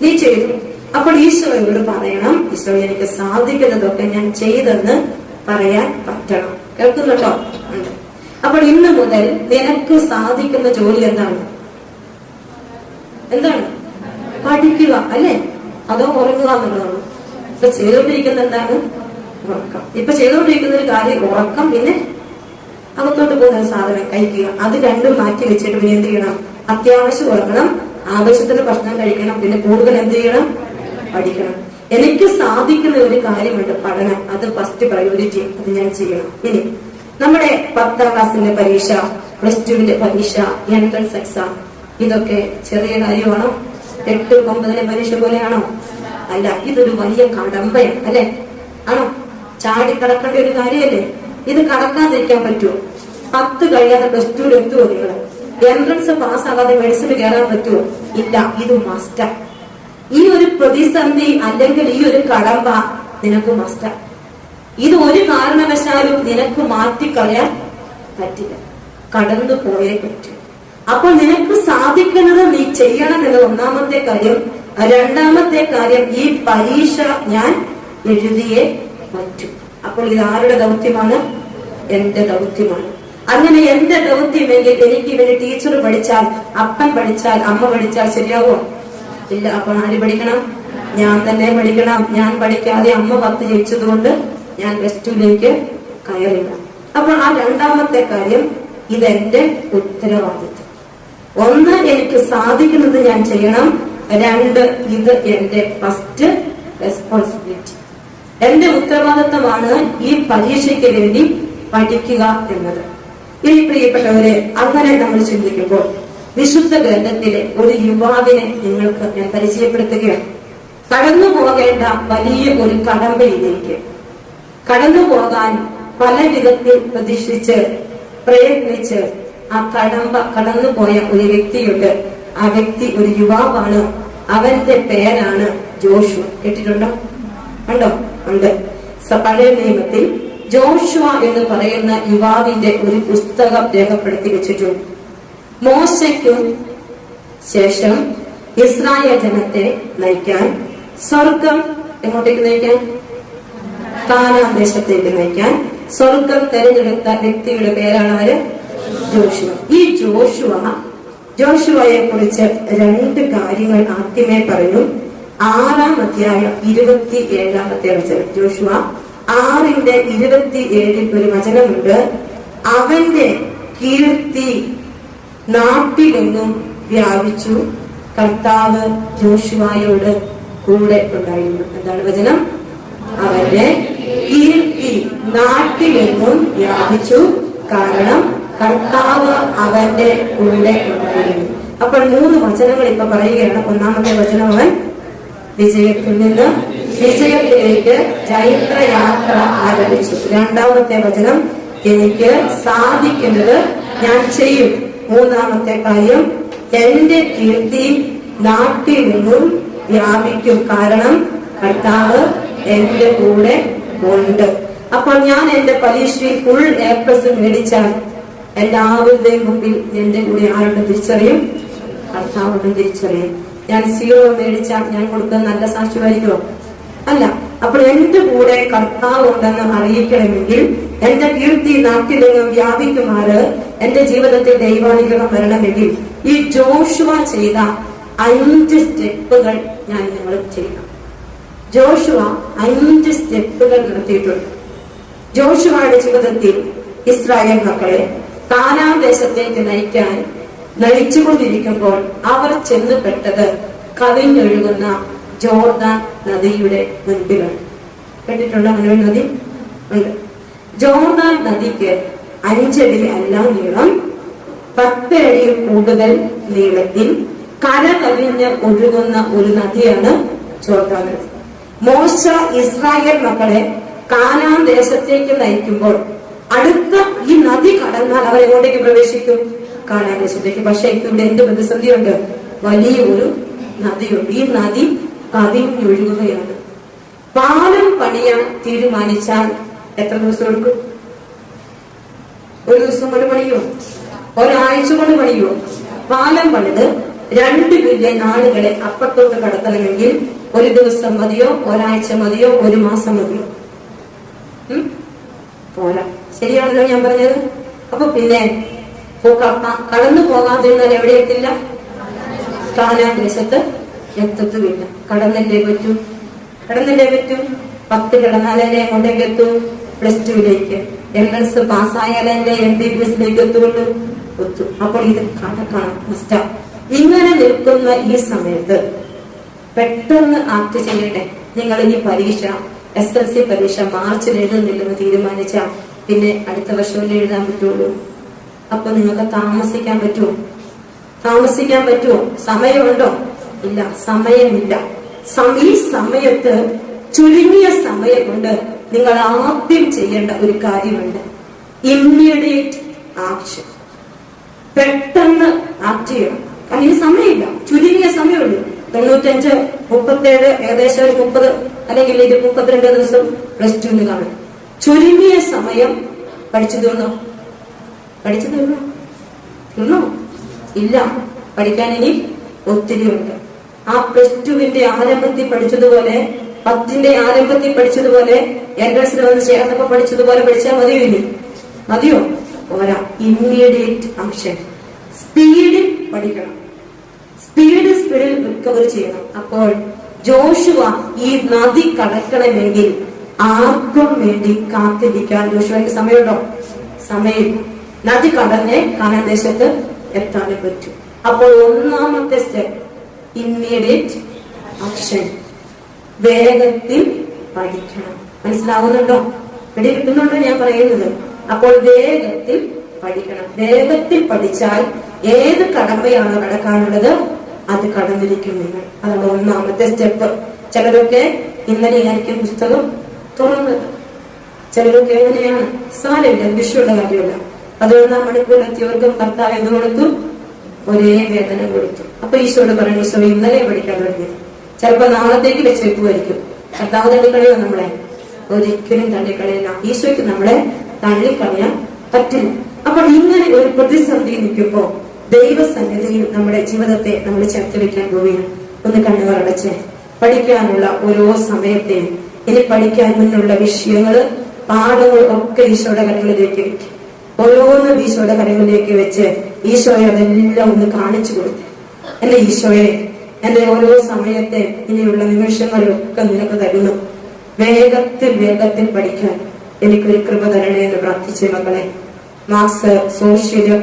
നീ ചെയ്തു. അപ്പോൾ ഈശോയോട് പറയണം, ഈശോ എനിക്ക് സാധിക്കുന്നതൊക്കെ ഞാൻ ചെയ്തെന്ന് പറയാൻ പറ്റണം. കേൾക്കുന്നുണ്ടോ? അപ്പോൾ ഇന്ന് മുതൽ നിനക്ക് സാധിക്കുന്ന ജോലി എന്താണ്? പഠിക്കുക അല്ലേ? അതോ ഉറങ്ങുക എന്നുള്ളതാണ്? ഇപ്പൊ ചെയ്തുകൊണ്ടിരിക്കുന്ന എന്താണ്? ഉറക്കം. ഇപ്പൊ ചെയ്തുകൊണ്ടിരിക്കുന്ന ഒരു കാര്യം ഉറക്കം, പിന്നെ അകത്തോട്ട് പോകുന്ന ഒരു സാധനം കഴിക്കുക. അത് രണ്ടും മാറ്റി വെച്ചിട്ട് പിന്നെ എന്ത് ചെയ്യണം? അത്യാവശ്യം ഉറങ്ങണം, ആവശ്യത്തിന് ഭക്ഷണം കഴിക്കണം, പിന്നെ കൂടുതൽ എന്ത് ചെയ്യണം? പഠിക്കണം. എനിക്ക് സാധിക്കുന്ന ഒരു കാര്യമുണ്ട്, പഠനം. അത് ഫസ്റ്റ് പ്രയോറിറ്റി, അത് ഞാൻ ചെയ്യണം. ഇനി നമ്മുടെ 10ാം ക്ലാസ്സിന്റെ പരീക്ഷ, +2 പരീക്ഷ, എൻട്രൻസ് എക്സാം, ഇതൊക്കെ ചെറിയ കാര്യമാണോ? 8, 9 പരീക്ഷ പോലെയാണോ? അല്ല. ഇതൊരു വലിയ കടമ്പയാണ് അല്ലെ? ആണോ? ചാടിക്കടക്കേണ്ട ഒരു കാര്യമല്ലേ? ഇത് കടക്കാതിരിക്കാൻ പറ്റുമോ? 10 കഴിയാതെ +2 എത്തുമോ? നിങ്ങൾ എൻട്രൻസ് പാസ്സാകാതെ മെഡിസിന് കയറാൻ പറ്റുമോ? ഇല്ല. ഇത് മസ്റ്റാ. ഈ ഒരു പ്രതിസന്ധി അല്ലെങ്കിൽ ഈ ഒരു കടമ്പ നിനക്ക് മസ്റ്റാ. ഇത് ഒരു കാരണവശാലും നിനക്ക് മാറ്റിക്കളയാൻ പറ്റില്ല. കടന്നു പോയേ പറ്റൂ. അപ്പോൾ നിനക്ക് സാധിക്കുന്നത് നീ ചെയ്യണം എന്നത് ഒന്നാമത്തെ കാര്യം. രണ്ടാമത്തെ കാര്യം, ഈ പരീക്ഷ ഞാൻ എഴുതിയേ പറ്റൂ. അപ്പോൾ ഇത് ആരുടെ ദൗത്യമാണ്? എന്റെ ദൗത്യമാണ്. അങ്ങനെ എന്റെ ദൗത്യമെങ്കിൽ എനിക്ക് ഇവന് ടീച്ചർ പഠിച്ചാൽ, അപ്പൻ പഠിച്ചാൽ, അമ്മ പഠിച്ചാൽ ശരിയാവോ? ഇല്ല. അപ്പോൾ ആര് പഠിക്കണം? ഞാൻ തന്നെ പഠിക്കണം. ഞാൻ പഠിക്കാതെ അമ്മ 10 ജയിച്ചതുകൊണ്ട് ഞാൻ +2ലേക്ക് കയറില്ല. അപ്പോൾ ആ രണ്ടാമത്തെ കാര്യം ഇതെന്റെ ഉത്തരവാദിത്വം. ഒന്ന്, എനിക്ക് സാധിക്കുന്നത് ഞാൻ ചെയ്യണം. രണ്ട്, ഇത് എന്റെ ഫസ്റ്റ് റെസ്പോൺസിബിലിറ്റി. എന്റെ ഉത്തരവാദിത്വമാണ് ഈ പരീക്ഷയ്ക്ക് വേണ്ടി പഠിക്കുക എന്നത്. ഇനി പ്രിയപ്പെട്ടവരെ, അങ്ങനെ നമ്മൾ ചിന്തിക്കുമ്പോൾ വിശുദ്ധ ഗ്രന്ഥത്തിലെ ഒരു യുവാവിനെ നിങ്ങൾക്ക് ഞാൻ പരിചയപ്പെടുത്തുകയാണ്. കടന്നു പോകേണ്ട വലിയ ഒരു കടമ്പയിലേക്ക് കടന്നു പോകാൻ പല വിധത്തിൽ പ്രതീക്ഷിച്ച് പ്രയത്നിച്ച് ആ കടന്നു പോയ ഒരു വ്യക്തിയുണ്ട്. ആ വ്യക്തി ഒരു യുവാവാണ്. അവന്റെ പേരാണ് ജോഷുവ. കേട്ടിട്ടുണ്ടോ? ഉണ്ടോ? ഉണ്ട്. പഴയ നിയമത്തിൽ ജോഷുവ എന്ന് പറയുന്ന യുവാവിന്റെ ഒരു പുസ്തകം രേഖപ്പെടുത്തി വെച്ചിട്ടുണ്ട്. മോശയ്ക്കും ശേഷം ഇസ്രായേൽ ജനത്തെ നയിക്കാൻ, സ്വർഗം എങ്ങോട്ടേക്ക് നയിക്കാൻ? കാനാൻ ദേശത്തേക്ക് നയിക്കാൻ സ്വർഗം തെരഞ്ഞെടുത്ത വ്യക്തിയുടെ പേരാണ് ആര്? ജോഷുവ. ഈ ജോഷുവയെ കുറിച്ച് രണ്ട് കാര്യങ്ങൾ ആദ്യമേ പറഞ്ഞു. 6-ാം അധ്യായം 27-ാമത്തെ വചനം. ജോഷുവ 6:27 ഒരു വചനമുണ്ട്. അവന്റെ കീർത്തി നാട്ടിലെങ്ങും വ്യാപിച്ചു, കർത്താവ് ജോഷുവയോട് കൂടെ ഉണ്ടായിരുന്നു. എന്താണ് വചനം? അവന്റെ കീർത്തി നാട്ടിലെങ്ങും വ്യാപിച്ചു, കാരണം കർത്താവ് അവന്റെ കൂടെ ഉണ്ടായിരുന്നു. അപ്പോൾ 3 വചനങ്ങൾ ഇപ്പൊ പറയുകയാണ്. ഒന്നാമത്തെ വചനം, അവൻ വിജയത്തിൽ നിന്ന് വിജയത്തിലേക്ക് ചൈത്രയാത്ര ആരംഭിച്ചു. രണ്ടാമത്തെ വചനം, എനിക്ക് സാധിക്കുന്നത് ഞാൻ ചെയ്യും. മൂന്നാമത്തെ കാര്യം, എന്റെ കീർത്തി നാട്ടിൽ നിന്നും വ്യാപിക്കും, കാരണം കർത്താവ് എന്റെ കൂടെ ഉണ്ട്. അപ്പോൾ ഞാൻ എന്റെ പരീക്ഷയിൽ ഫുൾ A+ മേടിച്ചാൽ എല്ലാവരുടെയും മുമ്പിൽ എന്റെ കൂടെ ആരുടെ തിരിച്ചറിയും? കർത്താവുടെ തിരിച്ചറിയും. ഞാൻ 0 മേടിച്ചാൽ ഞാൻ കൊടുക്കുന്ന നല്ല സാക്ഷ്യമായിരിക്കുമോ? അല്ല. അപ്പോൾ എന്റെ കൂടെ കർത്താവ് ഉണ്ടെന്ന് അറിയിക്കണമെങ്കിൽ, എന്റെ കീർത്തി നാട്ടിലെങ്ങും വ്യാപിക്കുമാറ് എന്റെ ജീവിതത്തിൽ ദൈവാനുഗ്രഹം വരണമെങ്കിൽ ഈ ജോഷുവ ചെയ്ത 5 സ്റ്റെപ്പുകൾ ഞാൻ നിങ്ങൾ ചെയ്യണം. ജോഷുവ 5 സ്റ്റെപ്പുകൾ നടത്തിയിട്ടുണ്ട്. ജോഷുവയുടെ ജീവിതത്തിൽ ഇസ്രായേൽ മക്കളെ കാനാൻ ദേശത്തേക്ക് നയിച്ചുകൊണ്ടിരിക്കുമ്പോൾ അവർ ചെന്നുപെട്ടത് കവിഞ്ഞൊഴുകുന്ന ജോർദാൻ നദിയുടെ മുൻപിലാണ്. കേട്ടിട്ടുണ്ടോ? അങ്ങനെ ഒരു നദി ഉണ്ട്. ജോർദാൻ നദിക്ക് 5 അടി അല്ല നീളം, 10 അടിയിൽ കൂടുതൽ നീളത്തിൽ കര കവിഞ്ഞ് ഒഴുകുന്ന ഒരു നദിയാണ് ജോർദാൻ നദി. മോശ ഇസ്രായേൽ മക്കളെ കാനാൻ ദേശത്തേക്ക് നയിക്കുമ്പോൾ അടുത്ത ഈ നദി കടന്നാൽ അവർ എങ്ങോട്ടേക്ക് പ്രവേശിക്കും? കാനാൻ ദേശത്തേക്ക്. പക്ഷെ ഇവിടെ എന്ത് പ്രതിസന്ധിയുണ്ട്? വലിയൊരു നദിയുണ്ട്. ഈ നദി കവിഞ്ഞൊഴുകുകയാണ്. പാലം പണിയാൻ തീരുമാനിച്ചാൽ എത്ര ദിവസം എടുക്കും? ഒരു ദിവസം കൊണ്ട് പണിയോ? ഒരാഴ്ച കൊണ്ട് പണിയോ? പാലം പണിത് 2 ബില്യൺ ആളുകളെ അപ്പുറത്തോട്ട് കടത്തണമെങ്കിൽ ഒരു ദിവസം മതിയോ? ഒരാഴ്ച മതിയോ? 1 മാസം മതിയോ? പോരാ. ശരിയാണല്ലോ ഞാൻ പറഞ്ഞത്. അപ്പൊ പിന്നെ കടന്നു പോകാതിരുന്നാൽ എവിടെ എത്തില്ല? കാനാൻ ദേശത്ത് എത്തത്തുമില്ല. കടന്നല്ലേ പറ്റൂ. 10 കിടന്നാലല്ലേ എങ്ങോട്ടേക്ക് എത്തൂ? +2 എൻട്രൻസ് പാസ്സായാലല്ലേ MBBS എത്തുള്ളൂ. അപ്പോൾ ഇത് കണക്കാണ്. ഇങ്ങനെ നിൽക്കുന്ന ഈ സമയത്ത് പെട്ടെന്ന് ആക്ട് ചെയ്യട്ടെ. നിങ്ങൾ ഈ പരീക്ഷ SLC പരീക്ഷ മാർച്ചിൽ എഴുതുന്നില്ലെന്ന് തീരുമാനിച്ചാൽ പിന്നെ അടുത്ത വർഷമല്ലേ എഴുതാൻ പറ്റുള്ളൂ. അപ്പൊ നിങ്ങൾക്ക് താമസിക്കാൻ പറ്റുമോ? സമയമുണ്ടോ? ഇല്ല, സമയമില്ല. ഈ സമയത്ത് ചുരുങ്ങിയ സമയം കൊണ്ട് നിങ്ങൾ ആദ്യം ചെയ്യേണ്ട ഒരു കാര്യമുണ്ട്. Immediate action. പെട്ടെന്ന് ആക്ട് ചെയ്യണം. കാരണം ഈ സമയമില്ല, ചുരുങ്ങിയ സമയമുള്ളൂ. 95, 37, ഏകദേശം ഒരു 30 അല്ലെങ്കിൽ 32 ദിവസം +2 കാണും. ചുരുങ്ങിയ സമയം പഠിച്ചു തീർന്നോ? ഇല്ല, പഠിക്കാൻ ഇനി ഒത്തിരി ഉണ്ട്. ആ +2 ആരംഭത്തിൽ പഠിച്ചതുപോലെ, 10 ആരംഭത്തിൽ പഠിച്ചതുപോലെ, എൻട്രൻസിൽ വന്ന് ചേർന്നപ്പോ പഠിച്ചതുപോലെ പഠിച്ചാൽ മതിയോ? ഇനി മതിയോ? പോരാ. Immediate action. സ്പീഡിൽ പഠിക്കണം. സ്പീഡിൽ റിക്കവർ ചെയ്യണം. അപ്പോൾ ജോഷുവ ഈ നദി കടക്കണമെങ്കിൽ ആർക്കും വേണ്ടി കാത്തിരിക്കാൻ ജോഷുവയ്ക്ക് സമയമുണ്ടോ? സമയം. നദി കടന്നേ കാനാൻ ദേശത്ത് എത്താനേ പറ്റൂ. അപ്പോൾ ഒന്നാമത്തെ സ്റ്റെപ്പ് ഇമ്മീഡിയറ്റ് ആക്ഷൻ. വേഗത്തിൽ പഠിക്കണം. മനസ്സിലാവുന്നുണ്ടോ? ഇവിടെ കിട്ടുന്നുണ്ടോ ഞാൻ പറയുന്നത്? അപ്പോൾ വേഗത്തിൽ പഠിക്കണം. വേഗത്തിൽ പഠിച്ചാൽ ഏത് കടമ്പയാണോ കടക്കാനുള്ളത് അത് കടന്നിരിക്കും നിങ്ങൾ. അതാണ് ഒന്നാമത്തെ സ്റ്റെപ്പ്. ചിലരൊക്കെ ഇന്നലെ ആയിരിക്കും പുസ്തകം തുറന്നത്, ചിലരൊക്കെ എങ്ങനെയാണ് സാരമില്ല, വിഷയമുള്ള കാര്യമല്ല. അത് 1 മണിക്കൂറിലെത്തിയവർക്കും കർത്താവ് എന്ത് കൊടുത്തു? ഒരേ വേദന കൊടുത്തു. അപ്പൊ ഈശോയോട് പറഞ്ഞു, ഈശോ ഇന്നലെ പഠിക്കാൻ തുടങ്ങിയത്, ചിലപ്പോ നാളത്തേക്ക് വെച്ചേക്കുമായിരിക്കും. കർത്താവ് തള്ളിക്കളയോ നമ്മളെ? ഒരിക്കലും തള്ളിക്കളയില്ല. ഈശോയ്ക്ക് നമ്മളെ തള്ളിക്കളയാൻ പറ്റില്ല. അപ്പോൾ ഇങ്ങനെ ഒരു പ്രതിസന്ധി നിൽക്കുമ്പോ ദൈവസന്നിധിയിൽ നമ്മുടെ ജീവിതത്തെ നമ്മൾ ചേർത്ത് വെക്കാൻ പോവുകയാണ്. ഒന്ന് കണ്ണുകൾ അടച്ച് പഠിക്കാനുള്ള ഓരോ സമയത്തെയും ഇനി പഠിക്കാൻ മുന്നുള്ള വിഷയങ്ങള് പാഠങ്ങൾ ഒക്കെ ഈശോയുടെ കരങ്ങളിലേക്ക് വെക്കും. ഓരോന്ന് ഈശോയുടെ കരങ്ങളിലേക്ക് വെച്ച് ഈശോയെ അതെല്ലാം ഒന്ന് കാണിച്ചു കൊടുത്തു. എന്റെ ഈശോയെ, എന്റെ ഓരോ സമയത്തെ ഇനിയുള്ള നിമിഷങ്ങളിലൊക്കെ നിനക്ക് തരുന്നു. വേഗത്തിൽ വേഗത്തിൽ പഠിക്കാൻ എനിക്കൊരു കൃപ തരണേ എന്ന് പ്രാർത്ഥിച്ചു മക്കളെ. മാത്സ്, സോഷ്യല്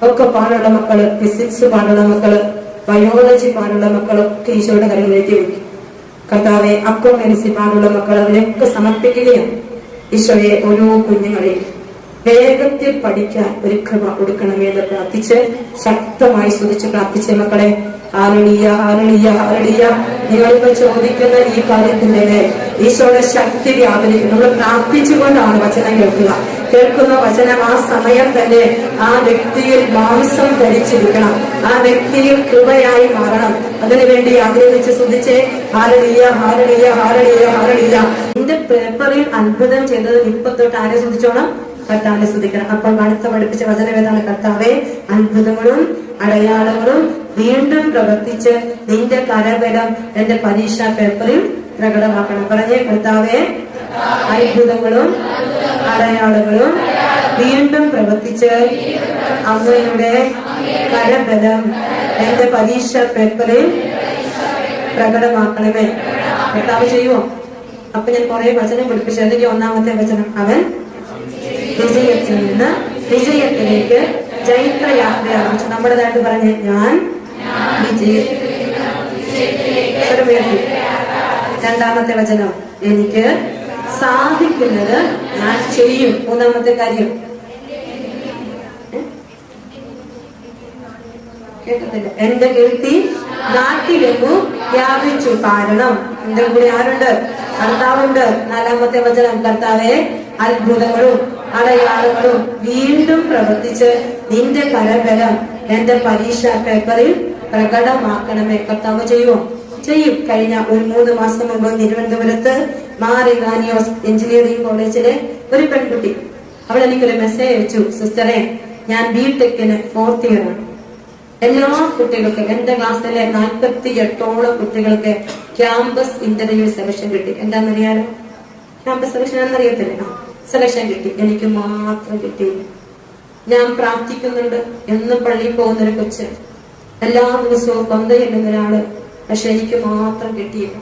ഒക്കെ പാടുള്ള മക്കള്, ഫിസിക്സ് പാടുള്ള മക്കള്, ബയോളജി പാടുള്ള മക്കളൊക്കെ ഈശോയുടെ കരങ്ങളിലേക്ക് വെക്കും. കർത്താവെ, അക്കൗണ്ടൻസി പാടുള്ള മക്കൾ അവരെയൊക്കെ സമർപ്പിക്കുകയാണ്. ഈശോയെ, ഓരോ കുഞ്ഞുങ്ങളെയും വേഗത്തിൽ പഠിക്കാൻ ഒരു കൃപ കൊടുക്കണമേ എന്ന് പ്രാർത്ഥിച്ച് ശക്തമായി സ്തുതിച്ച് പ്രാർത്ഥിച്ച മക്കളെ. Hallelujah, hallelujah, hallelujah. നിങ്ങളിപ്പോ ചോദിക്കുന്ന ഈ കാര്യത്തിന്റെ ഈശോയുടെ ശക്തി വ്യാപരിക്കും. നമ്മൾ പ്രാർത്ഥിച്ചുകൊണ്ടാണ് വചനം കേൾക്കുന്ന വചനം ആ സമയം തന്നെ ആ വ്യക്തിയിൽ മാംസം ധരിച്ചിരിക്കണം. ആ വ്യക്തിയിൽ കൃപയായി മാറണം. അതിനുവേണ്ടി ആഗ്രഹിച്ച് സ്തുതിച്ചേ. ഹല്ലേലൂയ, ഹല്ലേലൂയ, ഹല്ലേലൂയ, ഹല്ലേലൂയ. എന്റെ പേപ്പറിൽ അത്ഭുതം ചെയ്തത് ഇപ്പൊ തൊട്ട് ആരെ സ്തുതിച്ചോണം? കർത്താവിനെ സ്തുതിക്കണം. അപ്പോൾ അടുത്ത പഠിപ്പിച്ച വചനം ഏതാണ്? കർത്താവെ, അത്ഭുതങ്ങളും അടയാളങ്ങളും വീണ്ടും പ്രവർത്തിച്ച് നിന്റെ കരബലം എന്റെ പരീക്ഷാ പേപ്പറിൽ പ്രകടമാക്കണം. പറഞ്ഞേ, കർത്താവെ, അത്ഭുതങ്ങളും അടയാളങ്ങളും വീണ്ടും പ്രവർത്തിച്ച് അങ്ങയുടെ കരബലം എന്റെ പരീക്ഷാ പേപ്പറിൽ പ്രകടമാക്കണമേ. കർത്താവ് ചെയ്യുമോ? അപ്പൊ ഞാൻ കുറെ വചനം പഠിപ്പിച്ചു. അല്ലെങ്കിൽ ഒന്നാമത്തെ വചനം, അവൻ വിജയത്തിൽ നിന്ന് വിജയത്തിലേക്ക് ജൈത്രയാത്ര ആരംഭിച്ചു. നമ്മുടേതായിട്ട് പറഞ്ഞ്, ഞാൻ രണ്ടാമത്തെ വചനം, എനിക്ക് സാധിക്കുന്നത് ഞാൻ ചെയ്യും. മൂന്നാമത്തെ കാര്യം കേൾക്കത്തില്ല, എന്റെ കീർത്തി നാട്ടിലെങ്ങും വ്യാപിച്ചു. കാരണം എന്റെ കൂടെ ആരുണ്ട്? കർത്താവുണ്ട്. നാലാമത്തെ വചനം, കർത്താവെ, അത്ഭുതങ്ങളും അടയാളങ്ങളും വീണ്ടും പ്രവർത്തിച്ച് നിന്റെ കരബലം എന്റെ പരീക്ഷാ പേപ്പറിൽ പ്രകടമാക്കണമേ. കർത്താവ് ചെയ്യുമോ? ചെയ്യും. കഴിഞ്ഞ ഒരു 3 മാസം മുമ്പ് തിരുവനന്തപുരത്ത് മാർ ഇവാനിയോസ് എഞ്ചിനീയറിംഗ് കോളേജിലെ ഒരു പെൺകുട്ടി, അവൾ എനിക്കൊരു മെസ്സേജ് അയച്ചു, സിസ്റ്ററെ, ഞാൻ ബിടെക്കിന് 4th ഇയർ ആണ്. എല്ലാ കുട്ടികൾക്കും, എന്റെ ക്ലാസ്സിലെ 48ഓളം കുട്ടികൾക്ക് ക്യാമ്പസ് ഇന്റർവ്യൂ സെലക്ഷൻ കിട്ടി. എന്താണെന്നറിയാലോ? ക്യാമ്പസ് സെലക്ഷൻ എന്നറിയത്തില്ല. സെലക്ഷൻ കിട്ടി. എനിക്ക് മാത്രം കിട്ടിയില്ല. ഞാൻ പ്രാർത്ഥിക്കുന്നുണ്ട്, എന്നും പള്ളിയിൽ പോകുന്നൊരു കൊച്ച്, എല്ലാ ദിവസവും കൊന്തയില്ലെന്ന ഒരാള്, പക്ഷെ എനിക്ക് മാത്രം കിട്ടിയില്ല.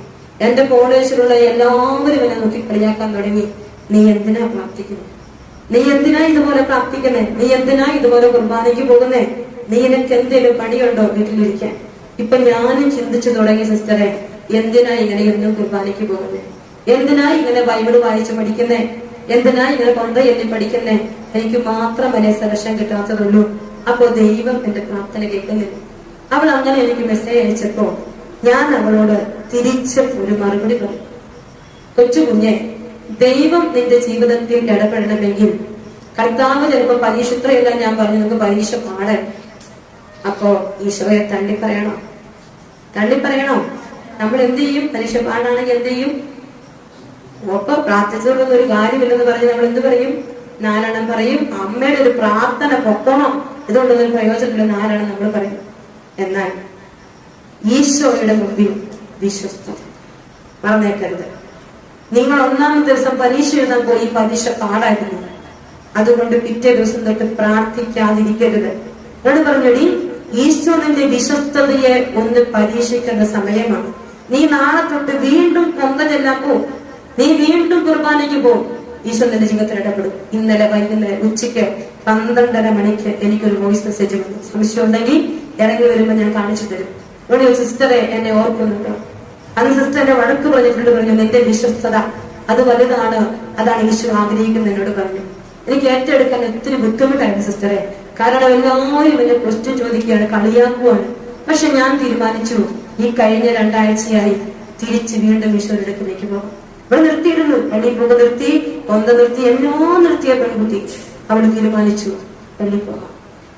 എന്റെ കോളേജിലുള്ള എല്ലാവരും എന്നെ നോക്കി കളിയാക്കാൻ തുടങ്ങി. നീ എന്തിനാ പ്രാർത്ഥിക്കുന്നത്? നീ എന്തിനാ ഇതുപോലെ പ്രാർത്ഥിക്കുന്നേ? നീ എന്തിനാ ഇതുപോലെ കുർബാനയ്ക്ക് പോകുന്നേ? നീ നിനക്ക് എന്തെങ്കിലും പണിയുണ്ടോ വീട്ടിലിരിക്കാൻ? ഇപ്പൊ ഞാനും ചിന്തിച്ചു തുടങ്ങി, സിസ്റ്ററെ, എന്തിനാ ഇങ്ങനെ എന്നും കുർബാനയ്ക്ക് പോകുന്നേ? എന്തിനാ ഇങ്ങനെ ബൈബിള് വായിച്ച് പഠിക്കുന്നേ? എന്തിനാ ഇങ്ങനെ കൊന്ത എണ്ണി പഠിക്കുന്നേ? എനിക്ക് മാത്രമല്ലേ സെലക്ഷൻ കിട്ടാത്തതുള്ളൂ. അപ്പോ ദൈവം എന്റെ പ്രാർത്ഥന കേൾക്കുന്നില്ല. അവൾ അങ്ങനെ എനിക്ക് മെസ്സേജ് അയച്ചപ്പോ ഞാൻ അവളോട് തിരിച്ച് ഒരു മറുപടി പറഞ്ഞു. കൊച്ചു കുഞ്ഞെ, ദൈവം നിന്റെ ജീവിതത്തിൽ ഇടപെടണമെങ്കിൽ കർത്താവ് ചിലപ്പോ പരീക്ഷ, ഇത്രയെല്ലാം ഞാൻ പറഞ്ഞു, നിങ്ങൾക്ക് പരീക്ഷ പാടാൻ. അപ്പോ ഈശോയെ തള്ളിപ്പറയണോ? തള്ളിപ്പറയണോ? നമ്മൾ എന്ത് ചെയ്യും? പരീക്ഷ പാടാണെങ്കിൽ എന്ത് ചെയ്യും? ഒപ്പം പ്രാർത്ഥിച്ചതുകൊണ്ടൊന്നും ഒരു കാര്യമില്ലെന്ന് പറഞ്ഞ് നമ്മൾ എന്ത് പറയും? 4 എണ്ണം പറയും. അമ്മയുടെ ഒരു പ്രാർത്ഥന പൊക്കണം, ഇതുകൊണ്ടൊന്നും പ്രയോജനമില്ല, 4 എണ്ണം നമ്മൾ പറയും. എന്നാൽ ഈശോയുടെ മുമ്പിൽ വിശ്വസ്തത പറഞ്ഞേക്കരുത്. നിങ്ങൾ 1ാമത്തെ ദിവസം പരീക്ഷ എഴുതാൻ പോയി, പരീക്ഷ പാടായിരുന്നു, അതുകൊണ്ട് പിറ്റേ ദിവസം തൊട്ട് പ്രാർത്ഥിക്കാതിരിക്കരുത്. എന്നോട് പറഞ്ഞടി, ഈശോ നിന്റെ വിശ്വസ്തതയെ ഒന്ന് പരീക്ഷിക്കേണ്ട സമയമാണ്. നീ നാളെ തൊട്ട് വീണ്ടും കൊന്തലെല്ലാം പോകും, നീ വീണ്ടും കുർബാനയ്ക്ക് പോകും. ഈശോ നിന്റെ ജീവിതത്തിൽ ഇടപെടും. ഇന്നലെ വൈകുന്നേരം ഉച്ചയ്ക്ക് 12:30 മണിക്ക് എനിക്കൊരു വോയിസ് മെസ്സേജ് വന്നു. സംശയം ഉണ്ടെങ്കിൽ ഇറങ്ങി വരുമ്പോൾ ഞാൻ കാണിച്ചു തരും. ഇവിടെ ഒരു സിസ്റ്ററെ എന്നെ ഓർക്കുന്നുണ്ടോ? അന്ന് സിസ്റ്ററിന്റെ വഴക്ക് പറഞ്ഞിട്ടുണ്ട്. പറഞ്ഞു, നിന്റെ വിശ്വസ്തത അത് വലുതാണ്, അതാണ് ഈശോ ആഗ്രഹിക്കുന്നത് എന്നോട് പറഞ്ഞു. എനിക്ക് ഏറ്റെടുക്കാൻ ഒത്തിരി ബുദ്ധിമുട്ടായിരുന്നു സിസ്റ്ററെ. കാരണം എല്ലാവരും എന്നെ ക്വസ്റ്റ്യൻ ചോദിക്കുകയാണ്, കളിയാക്കുവാണ്. പക്ഷെ ഞാൻ തീരുമാനിച്ചു, ഈ കഴിഞ്ഞ 2 ആഴ്ചയായി തിരിച്ച് വീണ്ടും ഈശോയുടെ അടുക്കിലേക്ക് പോകും. ഇവിടെ നിർത്തിയിരുന്നു, പള്ളിയിൽ പോകുക നിർത്തി, കൊന്ത നിർത്തി, എല്ലാം നിർത്തിയ പെൺകുട്ടി അവൾ തീരുമാനിച്ചു പള്ളിയിൽ പോകാം.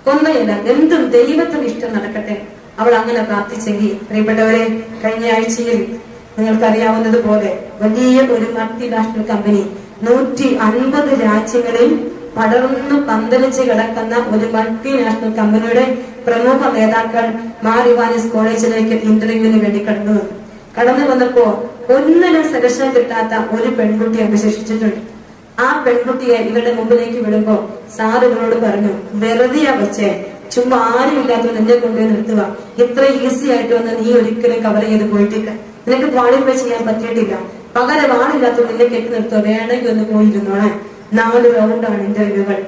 കൊന്തയല്ല, എന്തും ദൈവത്തിന് ഇഷ്ടം നടക്കട്ടെ. അവൾ അങ്ങനെ പ്രാർത്ഥിച്ചെങ്കിൽ, പ്രിയപ്പെട്ടവരെ, കഴിഞ്ഞ ആഴ്ചയിൽ നിങ്ങൾക്കറിയാവുന്നത് പോലെ വലിയ ഒരു മൾട്ടിനാഷണൽ കമ്പനി 150 രാജ്യങ്ങളിൽ പടർന്നു പന്തലിച്ച് കിടക്കുന്ന ഒരു മൾട്ടിനാഷണൽ കമ്പനിയുടെ പ്രമുഖ നേതാക്കൾ മാർ ഇവാനിയോസ് കോളേജിലേക്ക് ഇന്റർവ്യൂവിന് വേണ്ടി കടന്നു വന്നപ്പോ ഒന്നിനും സെലക്ഷൻ കിട്ടാത്ത ഒരു പെൺകുട്ടി അവശേഷിച്ചിട്ടുണ്ട്. ആ പെൺകുട്ടിയെ ഇവരുടെ മുമ്പിലേക്ക് വിടുമ്പോ സാർ ഇവരോട് പറഞ്ഞു, വെറുതെയാ വെച്ചേ, ചുമ്മാ ആരും ഇല്ലാത്തവർ എന്നെ കൊണ്ടുപോയി നിർത്തുക. ഇത്ര ഈസി ആയിട്ട് വന്ന് നീ ഒരിക്കലും കവർ ചെയ്ത് പോയിട്ടില്ല, നിനക്ക് ക്വാളിഫൈ ചെയ്യാൻ പറ്റിയിട്ടില്ല, പകരം ആളില്ലാത്തവർ നിന്നെ കെട്ടി നിർത്തുക, വേണമെങ്കിൽ ഒന്ന് പോയിരുന്നോളെ. 4 റൗണ്ടാണ് ഇന്റർവ്യൂകൾ.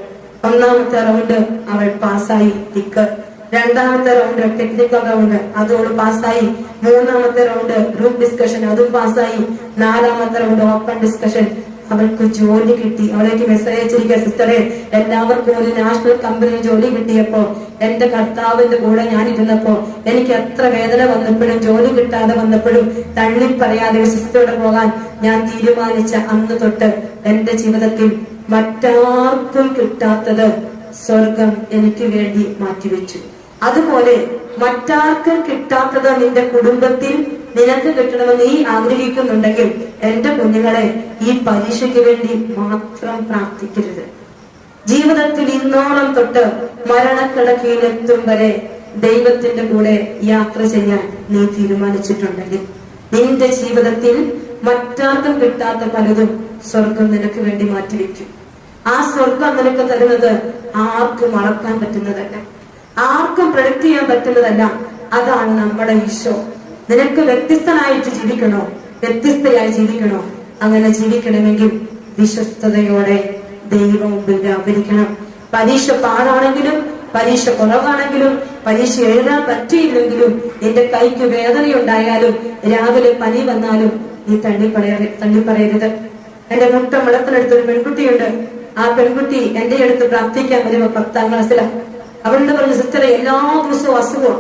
1ാമത്തെ റൗണ്ട് അവൾ പാസ്സായി, ടിക്ക്. 2ാമത്തെ റൗണ്ട് ടെക്നിക്കൽ റൗണ്ട്, അതോട് പാസ്സായി. 3ാമത്തെ റൗണ്ട് ഗ്രൂപ്പ് ഡിസ്കഷൻ, അതും പാസ്സായി. 4ാമത്തെ റൗണ്ട് ഓപ്പൺ ഡിസ്കഷൻ. അവൾക്ക് ജോലി കിട്ടി. അവളേക്ക് മെസ്സേജ് അയച്ചിരിക്കുക, സിസ്റ്ററെ, എല്ലാവർക്കും ഒരു നാഷണൽ കമ്പനിയിൽ ജോലി കിട്ടിയപ്പോ എന്റെ കർത്താവിന്റെ കൂടെ ഞാൻ ഇരുന്നപ്പോ എനിക്ക് എത്ര വേദന വന്നപ്പോഴും ജോലി കിട്ടാതെ വന്നപ്പോഴും തള്ളി പറയാതെ സിസ്റ്ററോടെ പോകാൻ ഞാൻ തീരുമാനിച്ച അന്ന് തൊട്ട് എന്റെ ജീവിതത്തിൽ മറ്റാർക്കും കിട്ടാത്തത് സ്വർഗം എനിക്ക് വേണ്ടി മാറ്റിവെച്ചു. അതുപോലെ മറ്റാർക്കും കിട്ടാത്തത് നിന്റെ കുടുംബത്തിൽ നിനക്ക് കിട്ടണമെന്ന് നീ ആഗ്രഹിക്കുന്നുണ്ടെങ്കിൽ എന്റെ കുഞ്ഞുങ്ങളെ, ഈ പരീക്ഷയ്ക്ക് വേണ്ടി മാത്രം പ്രാർത്ഥിക്കരുത്. ജീവിതത്തിൽ ഇന്നോളം തൊട്ട് മരണക്കിടക്കയിലെത്തും വരെ ദൈവത്തിന്റെ കൂടെ യാത്ര ചെയ്യാൻ നീ തീരുമാനിച്ചിട്ടുണ്ടെങ്കിൽ നിന്റെ ജീവിതത്തിൽ മറ്റാർക്കും കിട്ടാത്ത പലതും സ്വർഗം നിനക്ക് വേണ്ടി മാറ്റിവെക്കും. ആ സ്വർഗം നിനക്ക് തരുന്നത് ആർക്കും അളക്കാൻ പറ്റുന്നതല്ല, ആർക്കും പ്രൊഡക്റ്റ് ചെയ്യാൻ പറ്റുന്നതല്ല. അതാണ് നമ്മുടെ ഈശോ. നിനക്ക് വ്യത്യസ്തനായിട്ട് ജീവിക്കണോ, വ്യത്യസ്തയായി ജീവിക്കണോ? അങ്ങനെ ജീവിക്കണമെങ്കിൽ വിശ്വസ്തയോടെ ദൈവം മുമ്പിൽ വ്യാപരിക്കണം. പരീക്ഷ പാടാണെങ്കിലും, പരീക്ഷ കുറവാണെങ്കിലും, പരീക്ഷ എഴുതാൻ പറ്റിയില്ലെങ്കിലും, നിന്റെ കൈക്ക് വേദനയുണ്ടായാലും, രാവിലെ പനി വന്നാലും നീ തള്ളിപ്പറയരുത്. എന്റെ മുട്ട മുളത്തിനടുത്തൊരു പെൺകുട്ടിയുണ്ട്. ആ പെൺകുട്ടി എന്റെ അടുത്ത് പ്രാർത്ഥിക്കാൻ വരുമ്പോ 10ാം ക്ലാസ്സിലാണ്. അവളുടെ പറഞ്ഞു, സിസ്റ്ററെ, എല്ലാ ദിവസവും അസുഖം,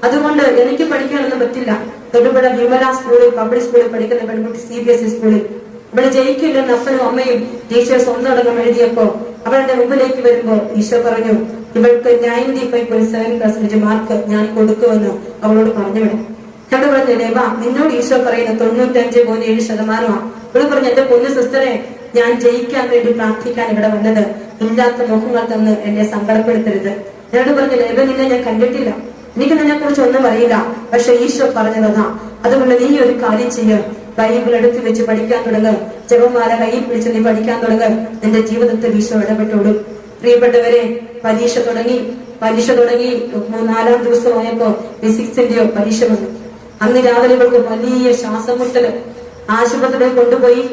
അതുകൊണ്ട് എനിക്ക് പഠിക്കാനൊന്നും പറ്റില്ല. തൊടുപുഴ വിമല സ്കൂളിൽ, പബ്ലിക് സ്കൂളിൽ പഠിക്കുന്ന പെൺകുട്ടി, CBSE സ്കൂളിൽ. ഇവിടെ ജയിക്കില്ലെന്ന് അപ്പനും അമ്മയും ടീച്ചേഴ്സ് ഒന്നടങ്കം എഴുതിയപ്പോ അവളുടെ മുമ്പിലേക്ക് വരുമ്പോ ഈശോ പറഞ്ഞു, ഇവൾക്ക് 95.7% മാർക്ക് ഞാൻ കൊടുക്കുമെന്ന് അവളോട് പറഞ്ഞുവിടും. ഞങ്ങൾ പറഞ്ഞു, ലേബാ, നിന്നോട് ഈശോ പറയുന്ന 95.7%. ഇവള് പറഞ്ഞു, എന്റെ പൊന്നു സിസ്റ്ററെ, ഞാൻ ജയിക്കാൻ വേണ്ടി പ്രാർത്ഥിക്കാൻ ഇവിടെ വന്നത്, ഇല്ലാത്ത മുഖങ്ങൾ തന്ന് എന്നെ സങ്കടപ്പെടുത്തരുത്. എന്നോട് പറഞ്ഞു, ലേബ, നിന്നെ ഞാൻ കണ്ടിട്ടില്ല, എനിക്ക് നിന്നെ കുറിച്ച് ഒന്നും അറിയില്ല, പക്ഷെ ഈശോ പറഞ്ഞതാ. അതുകൊണ്ട് നീ ഒരു കാര്യം ചെയ്യ, ബൈബിൾ എടുത്തു വെച്ച് പഠിക്കാൻ തുടങ്ങ്, ജപമാല കയ്യിൽ പിടിച്ച് നീ പഠിക്കാൻ തുടങ്ങ്, നിന്റെ ജീവിതത്തിൽ ഈശോ ഇടപെട്ടോടും. പ്രിയപ്പെട്ടവരെ, പരീക്ഷ തുടങ്ങി 4ാം ദിവസമായപ്പോ ഫിസിക്സിന്റെയോ പരീക്ഷ വന്നു. അന്ന് രാവിലെ ഇവൾക്ക് വലിയ ശ്വാസം മുട്ടല്. ആശുപത്രിയിൽ കൊണ്ടുപോയി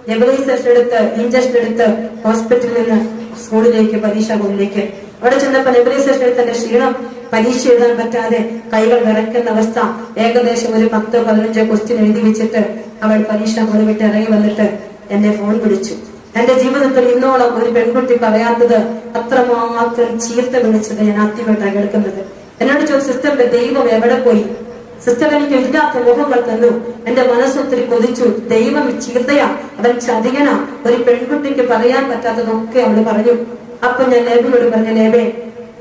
നെബുലൈസേഷൻ എടുത്ത്, ഇഞ്ചക്ഷൻ എടുത്ത്, ഹോസ്പിറ്റലിൽ നിന്ന് സ്കൂളിലേക്ക്, പരീക്ഷാ ഹോളിലേക്ക്. അവിടെ ചെന്നപ്പോ നെബുലൈസേഷൻ എടുത്ത് എന്റെ ക്ഷീണം, പരീക്ഷ എഴുതാൻ പറ്റാതെ കൈകൾ വിറയ്ക്കുന്ന അവസ്ഥ. ഏകദേശം ഒരു 10-15 ക്വസ്റ്റ്യൻ എഴുതി വെച്ചിട്ട് അവൾ പരീക്ഷാ ഹോളി വിട്ട് ഇറങ്ങി വന്നിട്ട് എന്നെ ഫോൺ വിളിച്ചു. എന്റെ ജീവിതത്തിൽ ഇന്നോളം ഒരു പെൺകുട്ടി പറയാത്തത് അത്രമാത്രം ചീർത്ത വിളിച്ചത് ഞാൻ ആദ്യമായിട്ടാണ് കേൾക്കുന്നത്. എന്നോട് ചോദിച്ചു, സിസ്റ്ററിന്റെ ദൈവം എവിടെ പോയി? സിസ്റ്റർ, എനിക്ക് ഇല്ലാത്ത മുഖങ്ങൾ തന്നു, എന്റെ മനസ്സൊത്തിരി കൊതിച്ചു. ദൈവം ചീത്തയാ, അവൻ ചതികനാ, ഒരു പെൺകുട്ടിക്ക് പറയാൻ പറ്റാത്തതൊക്കെ അവള് പറഞ്ഞു. അപ്പൊ ഞാൻ ലേബിനോട് പറഞ്ഞു, ലേബേ,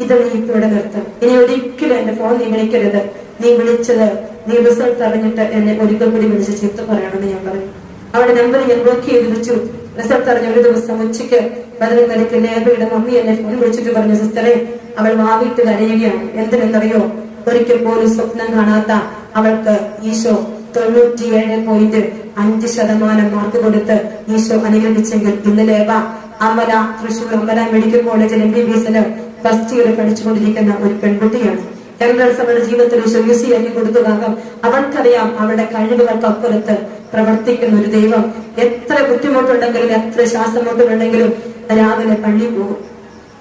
ഇത് നീ ഇപ്പൊ ഇവിടെ നിർത്തും, ഇനി ഒരിക്കലും എന്റെ ഫോൺ നീ വിളിക്കരുത്. നീ വിളിച്ചത്, നീ റിസൾട്ട് അറിഞ്ഞിട്ട് എന്നെ ഒരിക്കൽ കൂടി വിളിച്ച് ചീത്ത പറയണമെന്ന് ഞാൻ പറഞ്ഞു. അവളുടെ നമ്പർ ഞാൻ ബ്ലോക്ക് ചെയ്ത് വിളിച്ചു. റിസൾട്ട് അറിഞ്ഞ ഒരു ദിവസം ഉച്ചയ്ക്ക് 11:30 ലേബയുടെ മമ്മി എന്നെ ഫോൺ വിളിച്ചിട്ട് പറഞ്ഞു, സിസ്റ്ററെ, അവൾ വാവിട്ട് കരയുകയാണ്. എന്തിനെന്നറിയോ? ഒരിക്കൽ പോലും സ്വപ്നം കാണാത്ത അവൾക്ക് ഈശോ 97.5% മാർക്ക് കൊടുത്ത് ഈശോ അനുഗ്രഹിച്ചെങ്കിൽ ഇന്ന് ലേബ അമല, തൃശൂർ അമല മെഡിക്കൽ കോളേജിൽ MBBS ഫസ്റ്റ് ഇയർ പഠിച്ചുകൊണ്ടിരിക്കുന്ന ഒരു പെൺകുട്ടിയാണ്. എൻട്രൻസ് അവളുടെ ജീവിതത്തിൽ ഈശോ ആക്കി കൊടുത്തതാകാം. അവൾക്കറിയാം അവളുടെ കഴിവുകൾക്കപ്പുറത്ത് പ്രവർത്തിക്കുന്ന ഒരു ദൈവം. എത്ര ബുദ്ധിമുട്ടുണ്ടെങ്കിലും, എത്ര ശ്വാസമുട്ടുണ്ടെങ്കിലും രാവിലെ പള്ളി പോകും.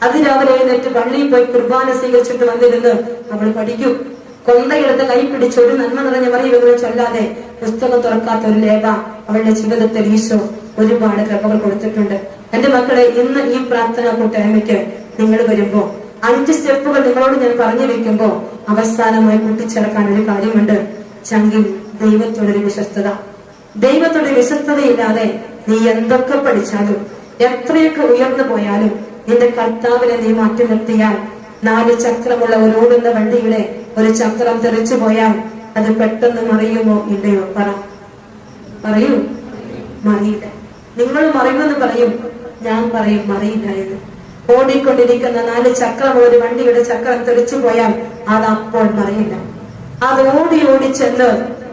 അതിരാവിലെ എഴുന്നേറ്റ് പള്ളിയിൽ പോയി കുർബാന സ്വീകരിച്ചിട്ട് വന്നിരുന്ന് അവൾ പഠിക്കും. കൊന്തയെടുത്ത് കൈ പിടിച്ച് ഒരു നന്മ നിറഞ്ഞ മറിയുമെന്ന് ചൊല്ലാതെ പുസ്തകം തുറക്കാത്ത ഒരു ലേഖ അവളുടെ ജീവിതത്തിൽ ഈശോ ഒരുപാട് കൃപകൾ കൊടുത്തിട്ടുണ്ട്. എന്റെ മക്കളെ, ഇന്ന് ഈ പ്രാർത്ഥന കൂട്ടായ്മയ്ക്ക് നിങ്ങൾ വരുമ്പോ 5 സ്റ്റെപ്പുകൾ നിങ്ങളോട് ഞാൻ പറഞ്ഞു വെക്കുമ്പോ അവസാനമായി കൂട്ടിച്ചേർക്കാൻ ഒരു കാര്യമുണ്ട്. ചങ്കിൽ ദൈവത്തോടൊരു വിശ്വസ്തത. ദൈവത്തോടെ വിശ്വസ്തതയില്ലാതെ നീ എന്തൊക്കെ പഠിച്ചാലും എത്രയൊക്കെ ഉയർന്നു പോയാലും നിന്റെ കർത്താവിനെ നീ മാറ്റി നിർത്തിയാൽ 4 ചക്രമുള്ള ഒരു ഓടുന്ന വണ്ടിയുടെ ഒരു ചക്രം തെറിച്ചു പോയാൽ അത് പെട്ടെന്ന് മറിയുമോ ഇല്ലയോ? പറയൂ, മറിയില്ല. നിങ്ങൾ മറിയുമെന്ന് പറയും, ഞാൻ പറയും മറിയില്ല എന്ന്. ഓടിക്കൊണ്ടിരിക്കുന്ന 4 ചക്രമുള്ള ഒരു വണ്ടിയുടെ ചക്രം തെറിച്ചു പോയാൽ അത് അപ്പോൾ മറിയില്ല. അത് ഓടി ഓടിച്ചെന്ന്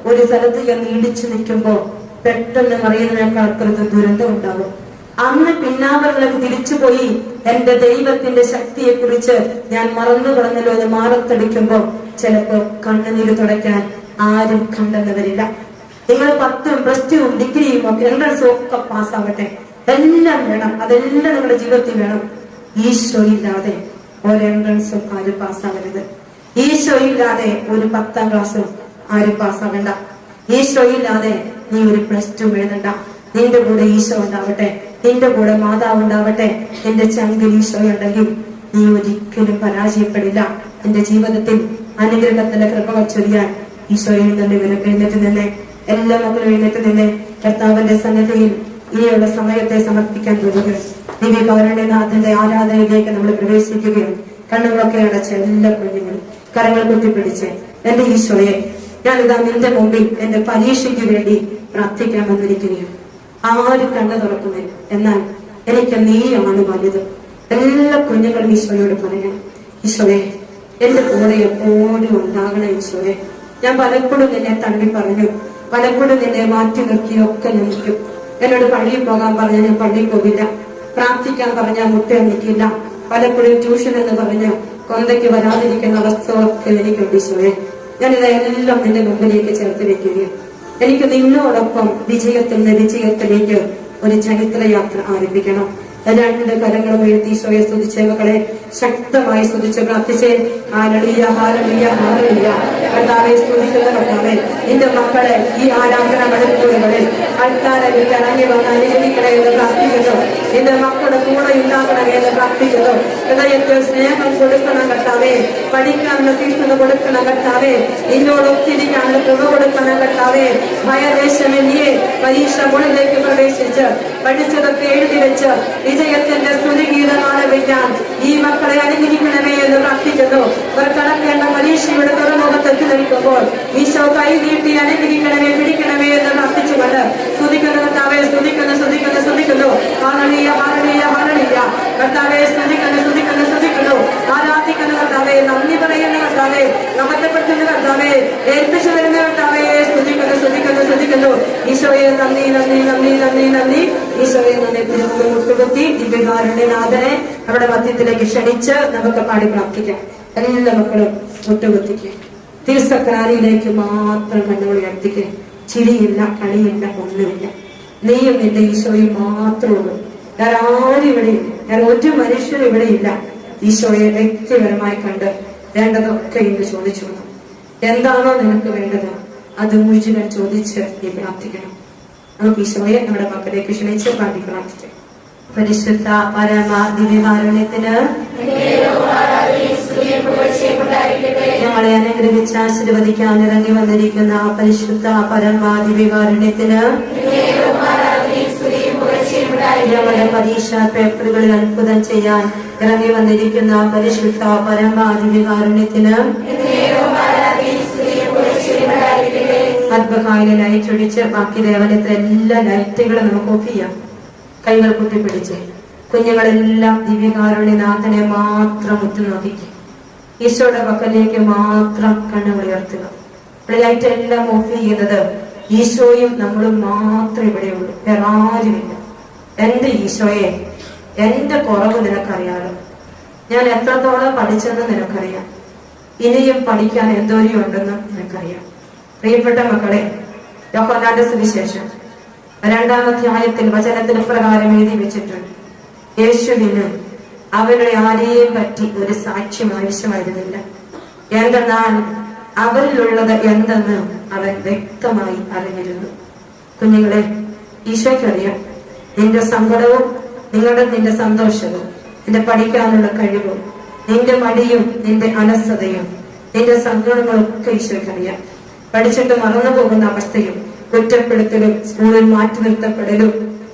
ഒരു സ്ഥലത്ത് ഞാൻ ഇടിച്ചു നിൽക്കുമ്പോ പെട്ടെന്ന് മറിയുന്നതിനേക്കാൾ അപ്പുറത്ത് ദുരന്തം ഉണ്ടാകും. അന്ന് പിന്നാമ്പറിലേക്ക് തിരിച്ചുപോയി എന്റെ ദൈവത്തിന്റെ ശക്തിയെ കുറിച്ച് ഞാൻ മറന്നു കളഞ്ഞല്ലോ എന്ന് മാറത്തടിക്കുമ്പോ ചിലപ്പോ കണ്ണുനീര് തുടയ്ക്കാൻ ആരും കണ്ടെന്നവരില്ല. നിങ്ങൾ 10ഉം +2ഉം ഡിഗ്രിയും ഒക്കെ എൻട്രൻസും ഒക്കെ പാസ്സാവട്ടെ, എല്ലാം വേണം. അതെല്ലാം നിങ്ങളുടെ ജീവിതത്തിൽ വേണം. ഈശോ ഇല്ലാതെ ഒരു എൻട്രൻസും ആരും പാസ്സാകരുത്. ഈശോ ഇല്ലാതെ ഒരു 10ാം ക്ലാസ്സും ആരും പാസ്സാകണ്ട. ഈശോ ഇല്ലാതെ നീ ഒരു +2 എഴുതണ്ട. നിന്റെ കൂടെ ഈശോ ഉണ്ടാവട്ടെ, നിന്റെ കൂടെ മാതാവ് ഉണ്ടാവട്ടെ. നിന്റെ ചങ്കിൽ ഈശോ ഉണ്ടെങ്കിൽ നീ ഒരിക്കലും പരാജയപ്പെടില്ല. നിന്റെ ജീവിതത്തിൽ അനുഗ്രഹത്തിന്റെ കൃപകൾ ചൊരിയാൻ ഈശോ എഴുന്നേറ്റ് നിന്നെ. എല്ലാ മക്കളും എഴുന്നേറ്റ് നിന്നെ കർത്താവിന്റെ സന്നിധിയിൽ ഇനിയുള്ള സമയത്തെ സമർപ്പിക്കാൻ പോകുക. ദിവ്യകാരുണ്യനാഥന്റെ ആരാധനയിലേക്ക് നമ്മൾ പ്രവേശിക്കുകയും കണ്ണുകളൊക്കെ അടച്ച് എല്ലാ കുഞ്ഞുങ്ങളും കരങ്ങൾ കുത്തിപ്പിടിച്ച് എന്റെ ഈശോയെ, ഞാനിതാ നിന്റെ മുമ്പിൽ എന്റെ പരീക്ഷയ്ക്ക് വേണ്ടി പ്രാർത്ഥിക്കാൻ വന്നിരിക്കുകയാണ്. ആരും കണ്ണു തുറക്കുന്നില്ല, എന്നാൽ എനിക്ക് നീയാണ് വലുത്. എല്ലാ കുഞ്ഞുങ്ങളും ഈശോയോട് പറയണം, ഈശോയെ എന്റെ കൂടെ എപ്പോഴും ഉണ്ടാകണം. ഈശോയെ, ഞാൻ പലപ്പോഴും നിന്നെ തള്ളി പറഞ്ഞു, പലപ്പോഴും നിന്നെ മാറ്റി നിർത്തിയൊക്കെ നിൽക്കും. എന്നോട് പള്ളിയിൽ പോകാൻ പറഞ്ഞാൽ ഞാൻ പള്ളിയിൽ പോകില്ല, പ്രാർത്ഥിക്കാൻ പറഞ്ഞാൽ മുട്ട നിൽക്കില്ല, പലപ്പോഴും ട്യൂഷൻ എന്ന് പറഞ്ഞ് കൊന്തയ്ക്ക് വരാതിരിക്കുന്ന അവസ്ഥകളൊക്കെ എനിക്കുണ്ട്. ഈശോയെ, ഞാനിതെല്ലാം നിന്റെ മുമ്പിലേക്ക് ചേർത്ത് വെക്കുകയും എനിക്ക് നിന്നോടൊപ്പം വിജയത്തിൽ നിന്ന് വിജയത്തിലേക്ക് ഒരു ചരിത്രയാത്ര ആരംഭിക്കണം. 2 കരങ്ങളും എഴുതി ഈശോയെ സ്തുതിച്ചേ മക്കളെ, ശക്തമായി സ്തുതിച്ച് പ്രാർത്ഥിച്ചേ. ഹല്ലേലൂയ, ഹല്ലേലൂയ, ഹല്ലേലൂയ. കർത്താവേ സ്തുതിക്കുന്ന കർത്താവേ, നിന്റെ മക്കളെ ഈ ആരാധന മണിക്കൂറുകളിൽ അൾത്താരയിൽ ഇറങ്ങി വന്ന് അനുഗ്രഹിക്കണേ എന്ന് പ്രാർത്ഥിക്കുന്നു. നിന്റെ മക്കളുടെ കൂടെ ഉണ്ടാകണമേ എന്ന് പ്രാർത്ഥിക്കുന്നു. ഹൃദയത്തിൽ സ്നേഹം കൊടുക്കണം കർത്താവേ, പഠിക്കാനുള്ള തീഷ്ണത കൊടുക്കണം കർത്താവേ, നിന്നോടൊത്തിരിക്കാനുള്ള തുക കൊടുക്കണം കർത്താവേ. ഭയദേശമെന്നിയെ പരീക്ഷ മുകളിലേക്ക് പ്രവേശിച്ച് പഠിച്ചതൊക്കെ എഴുതി വെച്ച് വിജയത്തിന്റെ സ്തുതിഗീതം ആലപിക്കാൻ ഈ മക്കളെ അനുഗ്രഹിക്കണമേ എന്ന് പ്രാർത്ഥിക്കുന്നു. ഒരു കടക്കേണ്ട പരീക്ഷയുടെ തുറമുഖത്തെത്തി നിൽക്കുമ്പോൾ ഈശോ കൈ നീട്ടി അനുഗ്രഹിക്കണമേ, പിടിക്കണമേ എന്ന് പ്രാർത്ഥിച്ചുകൊണ്ട് സ്തുതിക്കുന്ന കർത്താവെ, സ്തുതിക്കുന്നു. ഹല്ലേലൂയ, ഹല്ലേലൂയ, ഹല്ലേലൂയ. കർത്താവെ സ്തുതിക്കുന്നു. ആരാധിക്കുന്ന കർത്താവെ, നന്ദി പറയുന്ന കർത്താവെ, മഹത്വപ്പെടുത്തുന്ന കർത്താവെ, ഏൽപ്പിച്ചു വരുന്ന കർത്താവെ, സ്തുതിക്കുന്നു. ഈശോയെ നന്ദി. ഈശോയെ നന്ദി. മുട്ടുകുത്തി ദിവ്യകാരുണ്യനാഥനെ നമ്മുടെ മധ്യത്തിലേക്ക് ക്ഷണിച്ച് നമുക്ക് പാടി പ്രാർത്ഥിക്കാം. എല്ലാ മക്കളും മുട്ടുകുത്തിക്ക്. തിരുസക്രാരിയിലേക്ക് മാത്രം കണ്ണുകൾ ഉയർത്തിക്ക്. ചിരിയില്ല, കളിയില്ല, ഒന്നുമില്ല. നീയും നിന്റെ ഈശോയും മാത്രമേ ഉള്ളൂ. വേറെ ആരും ഇവിടെയില്ല, വേറെ ഒരു മനുഷ്യരും ഇവിടെ ഇല്ല. ഈശോയെ വ്യക്തിപരമായി കണ്ട് വേണ്ടതൊക്കെ ഇന്ന് ചോദിച്ചു. എന്താണോ നിനക്ക് വേണ്ടത് അത് മുഴുവൻ ചോദിച്ച് നീ പ്രാർത്ഥിക്കണം. നമുക്ക് ഈശോയെ നമ്മുടെ മക്കളിലേക്ക് ക്ഷണിച്ച് പാടി പ്രാർത്ഥിക്കാം. പരിശുദ്ധ പരമ ദിവ്യകാരുണ്യത്തിന് ഞങ്ങളെ അനുഗ്രഹിച്ച് ആശീർവദിക്കാൻ ഇറങ്ങി വന്നിരിക്കുന്ന പരിശുദ്ധ പരമ ദിവ്യകാരുണ്യത്തിന് ഞങ്ങളുടെ പരീക്ഷാ പേപ്പറുകളിൽ അത്ഭുതം ചെയ്യാൻ ഇറങ്ങി വന്നിരിക്കുന്ന പരിശുദ്ധ പരമ ദിവ്യകാരുണ്യത്തിന് അത്ഭുതമായിലെ ലൈറ്റ് ഒഴിച്ച് ബാക്കി ദേവാലയത്തിലെ എല്ലാ ലൈറ്റുകളും നമുക്ക് ഓഫ് ചെയ്യാം. കൈകൾ കുത്തിപ്പിടിച്ച് കുഞ്ഞുങ്ങളെല്ലാം ദിവ്യകാരുണ്യനാഥനെ മാത്രം ഉറ്റുനോക്കിക്കുക. ഈശോയുടെ പക്കലേക്ക് മാത്രം കണ്ണുകൾ ഉയർത്തുക. ഇവിടെ ലൈറ്റ് എല്ലാം ഓഫ് ചെയ്യുന്നത് ഈശോയും നമ്മളും മാത്രം ഇവിടെയുള്ളൂ, വേറെ ആരുമില്ല. എന്റെ ഈശോയെ, എന്റെ കുറവ് നിനക്കറിയാലോ, ഞാൻ എത്രത്തോളം പഠിച്ചെന്ന് നിനക്കറിയാം, ഇനിയും പഠിക്കാൻ എന്തോരം ഉണ്ടെന്ന് നിനക്കറിയാം. പ്രിയപ്പെട്ട മക്കളെ, യോഹന്നാന്റെ സുവിശേഷം 2-ാം അധ്യായത്തിൽ വചനത്തിന് പ്രകാരം എഴുതി വെച്ചിട്ടുണ്ട്, യേശുവിന് അവരുടെ ആരെയും പറ്റി ഒരു സാക്ഷ്യം ആവശ്യമായിരുന്നില്ല. എന്തെന്നാൽ അവരിലുള്ളത് എന്തെന്ന് അവൻ വ്യക്തമായി അറിഞ്ഞിരുന്നു. കുഞ്ഞുങ്ങളെ, ഈശോയ്ക്കറിയാം നിന്റെ സങ്കടവും നിന്റെ സന്തോഷവും, നിന്റെ പഠിക്കാനുള്ള കഴിവും, നിന്റെ മടിയും നിന്റെ അലസതയും നിന്റെ സങ്കടങ്ങളും ഒക്കെ ഈശോയ്ക്കറിയാം. പഠിച്ചിട്ട് മറന്നു പോകുന്ന അവസ്ഥയും കുറ്റപ്പെടുത്തലും സ്കൂളിൽ മാറ്റി നിർത്തപ്പെടലും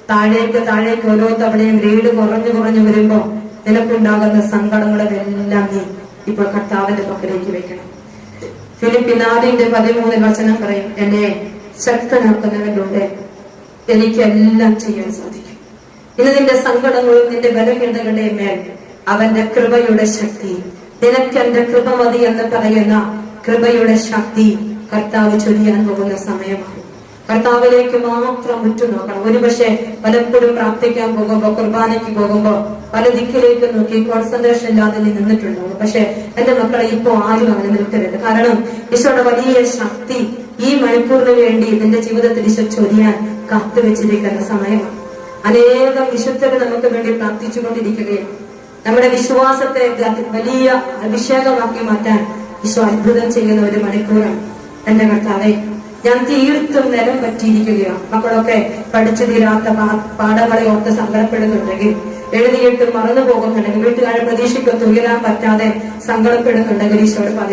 താഴേക്ക് ഓരോ തവണയും ഗ്രേഡ് കുറഞ്ഞു വരുമ്പോ നിനക്കുണ്ടാകുന്ന സങ്കടങ്ങളെല്ലാം നീ ഇപ്പോൾ കർത്താവിന്റെ പക്കലേക്ക് വെക്കണം. ഫിലിപ്പിയർ 4:13 പറയും, എന്നെ ശക്തനാക്കുന്നവരിലൂടെ എനിക്ക് എല്ലാം ചെയ്യാൻ സാധിക്കും. ഇന്ന് നിന്റെ സങ്കടങ്ങളും നിന്റെ ബലഹീനതകളുടെ മേൽ അവന്റെ കൃപയുടെ ശക്തി, നിനക്ക് എന്റെ കൃപ മതി എന്ന് പറയുന്ന കൃപയുടെ ശക്തി കർത്താവ് ചൊരിയാൻ പോകുന്ന സമയമാണ്. കർത്താവിലേക്ക് മാത്രം ഉറ്റുനോക്കണം. ഒരുപക്ഷെ പലപ്പോഴും പ്രാർത്ഥിക്കാൻ പോകുമ്പോ, കുർബാനയ്ക്ക് പോകുമ്പോ പല ദിക്കിലേക്ക് നോക്കി കോൺസെൻട്രേഷൻ ഇല്ലാതെ നീ നിന്നിട്ടുണ്ടാവും. പക്ഷെ എന്റെ മക്കളെ ഇപ്പോ ആരും അങ്ങനെ നിൽക്കരുത്. കാരണം ഈശോയുടെ വലിയ ശക്തി ഈ മണിക്കൂറിന് വേണ്ടി നിന്റെ ജീവിതത്തിൽ ഈശോ ചൊരിയാൻ കാത്തുവെച്ചിരിക്കുന്ന സമയമാണ്. അനേകം വിശുദ്ധരെ നമുക്ക് വേണ്ടി പ്രാർത്ഥിച്ചുകൊണ്ടിരിക്കുകയും നമ്മുടെ വിശ്വാസത്തെ വലിയ അഭിഷേകമാക്കി മാറ്റാൻ ഈശോ അത്ഭുതം ചെയ്യുന്ന ഒരു മണിക്കൂറാണ്. എന്റെ കർത്താവേ, ഞാൻ തീർത്തും നിലം പറ്റിയിരിക്കുകയാണ്. മക്കളൊക്കെ പഠിച്ചു തീരാത്ത പാഠങ്ങളെ ഓർത്ത് സങ്കടപ്പെടുന്നുണ്ടെങ്കിൽ, എഴുതിയിട്ട് മറന്നു പോകുന്നുണ്ടെങ്കിൽ, വീട്ടുകാരെ പ്രതീക്ഷിക്കൊത്ത് ഉയരാൻ പറ്റാതെ സങ്കടപ്പെടുന്നുണ്ടെങ്കിൽ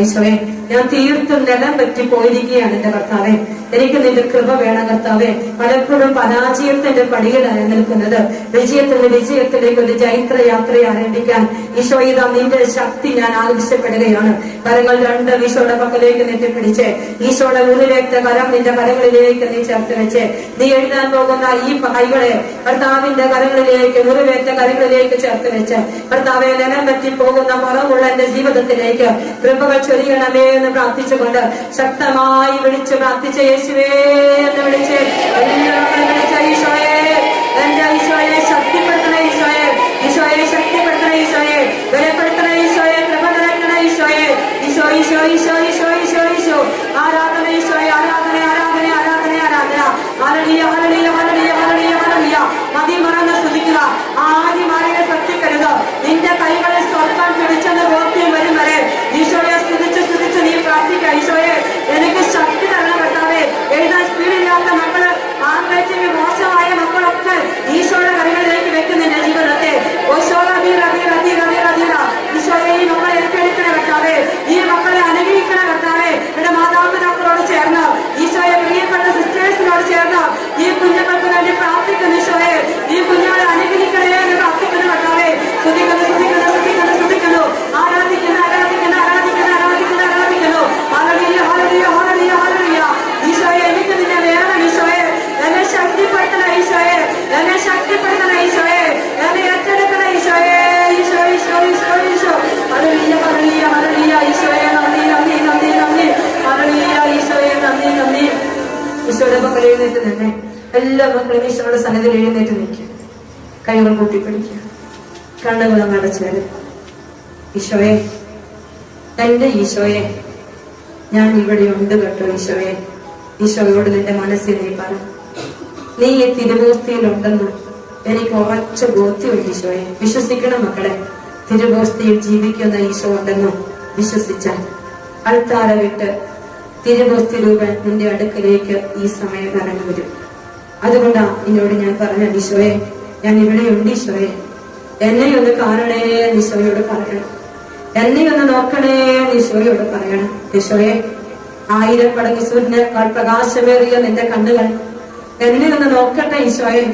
ഈശോയെ ഞാൻ തീർത്തും നിലം പറ്റി പോയിരിക്കുകയാണ് എന്റെ കർത്താവെ. എനിക്ക് നിന്റെ കൃപ വേണം കർത്താവെ. പലപ്പോഴും പരാജയത്തിന്റെ പടിയിലാണ് നിൽക്കുന്നത്. വിജയത്തിലേക്ക് ഒരു ചൈത്ര യാത്ര ആരംഭിക്കാൻ ഈശോ ഇതാ നിന്റെ ശക്തി ഞാൻ ആവശ്യപ്പെടുകയാണ്. കരങ്ങൾ രണ്ട് ഈശോയുടെ പക്കലേക്ക് നെറ്റിപ്പിടിച്ച് ഈശോയുടെ ഉള്ളിലേക്ക് കരം നിന്റെ കരങ്ങളിലേക്ക് നീ ചേർത്ത് വെച്ച് നീ എഴുതാൻ പോകുന്ന ഈ കൈകളെ കർത്താവിന്റെ കരങ്ങളിലേക്ക്, മുറിവേറ്റ കരങ്ങളിലേക്ക് ചേർത്ത് വെച്ച് കർത്താവെ, നിലം പറ്റി പോകുന്ന കുറവുള്ള എന്റെ ജീവിതത്തിലേക്ക് കൃപകൾ ചൊരിയണമേ എന്ന് പ്രാർത്ഥിച്ചുകൊണ്ട് ശക്തമായി വിളിച്ച് പ്രാർത്ഥിച്ച യേശുവേ എന്ന് വിളിച്ച് ഈശോയെ, എന്റെ ഈശോയെ ശക്തിപ്പെടുത്തണ ഈശോയെ, ഈശോയെ ശക്തിപ്പെടുത്തണ ഈശോയെ, ബലപ്പെടുത്തണ ഈശോയെ, കൃപ നിറയ്ക്കണ ഈശോയെ, ഈശോ ഈശോ ഈശോ ഈശോ ഈശോ ഈശോ ആരാധന ഈശോയെ, ആരാധന ആരാധന ആരാധന ആരാധന. ഹല്ലേലൂയ ഹല്ലേലൂയ ഹല്ലേലൂയ ഹല്ലേലൂയ ഹല്ലേലൂയ. മതി മറന്ന് സ്തുതിക്കുക. ആദ്യം ആരെയും ശ്രദ്ധിക്കരുത്. നിന്റെ കൈകളിൽ സ്വർഗം പിടിച്ചെന്ന് ബോധ്യം വരും വരെ ഈശോയെ സ്തുതിച്ച് നീ പ്രാർത്ഥിക്കുക. ഈശോയെ എനിക്ക് ശക്തി തരണം കർത്താവേ. എഴുതാൻ സ്പീഡില്ലാത്ത മക്കള്, ഹാൻഡ്റൈറ്റിംഗ് മോശമായ മക്കളൊക്കെ ഈശോയുടെ കരങ്ങളിലേക്ക് വെക്കുന്നില്ല ജീവിതത്തെ. ഈശോയെ ഈ മക്കളെ ഏറ്റെടുക്കണ കർത്താവേ, ഈ മക്കളെ അനുഗ്രഹിക്കണ കർത്താവേ. എന്റെ മാതാപിതാക്കളോട് ചേർന്ന്, ഈശോയെ പ്രിയപ്പെട്ട സിസ്റ്റേഴ്സിനോട് ചേർന്ന് ഈ കുഞ്ഞുങ്ങൾക്ക് വേണ്ടി പ്രാർത്ഥിക്കുന്നു. ഈശോയെ ഈ കുഞ്ഞുങ്ങളെ അനുഗ്രഹിക്കണേ എന്ന് പ്രാർത്ഥിക്കുന്നു കർത്താവേ. സ്തുതിക്കുന്നു സ്തുതിക്കുന്നു സ്തുതിക്കുന്നു സ്തുതിക്കുന്നു. ആരാധിക്കുന്നു ആരാധിക്കുന്നു ആരാധിക്കുന്നു ആരാധിക്കുന്നു ആരാധിക്കുന്നു. Hallelujah hallelujah hallelujah hallelujah. ഈശോയെ എനിക്ക് നിന്നെ വേണം ഈശോയെ. എന്നെ ശക്തിപ്പെടുത്തണ ഈശോയെ, എന്നെ ശക്തിപ്പെടുത്തണ ഈശോയെ, എന്നെ ഏറ്റെടുക്കണ ഈശോയെ. Isho Isho Isho Isho. Hallelujah hallelujah hallelujah. ഈശോയെ നന്ദി നന്ദി നന്ദി നന്ദി. ഹല്ലേലൂയ ഈശോയെ നന്ദി നന്ദി. ഈശോയുടെ മക്കൾ എഴുന്നേറ്റ് തന്നെ എല്ലാ മക്കളും ഈശോയുടെ സന്നിധിയിൽ എഴുന്നേറ്റ് നിൽക്കുക. കൈകൾ കൂട്ടിപ്പിടിക്കുക, കണ്ണുകൾ അടച്ചാൽ. ഈശോയെ, എന്റെ ഈശോയെ, ഞാൻ ഇവിടെ ഉണ്ട് കേട്ടോ ഈശോയെ. ഈശോയോട് നിന്റെ മനസ്സിൽ നീ പറ, നീ ഈ തിരുവോസ്തിയിലുണ്ടെന്ന് എനിക്ക് ഉറച്ച ബോധ്യമുണ്ട് ഈശോയെ. വിശ്വസിക്കണം മക്കളെ, തിരുവോസ്തിയിൽ ജീവിക്കുന്ന ഈശോ ഉണ്ടെന്നും വിശ്വസിച്ചാൽ അൾത്താര വിട്ട് തിരുവോസ്തി രൂപൻ നിന്റെ അടുക്കലേക്ക് ഈ സമയം കടന്നു വരും. അതുകൊണ്ടാ എന്നോട് ഞാൻ പറഞ്ഞ ഈശോയെ, ഞാൻ ഇവിടെയുണ്ട് ഈശോയെ, എന്നെ ഒന്ന് കാണണേ ഈശോയോട് പറയണം, എന്നെ ഒന്ന് നോക്കണേ ഈശോയോട് പറയണം. ഈശോയെ, 1000 മടങ്ങ് സൂര്യനേക്കാൾ പ്രകാശമേറിയ നിന്റെ കണ്ണുകൾ എന്നെ ഒന്ന് നോക്കട്ടെ ഈശോയെ,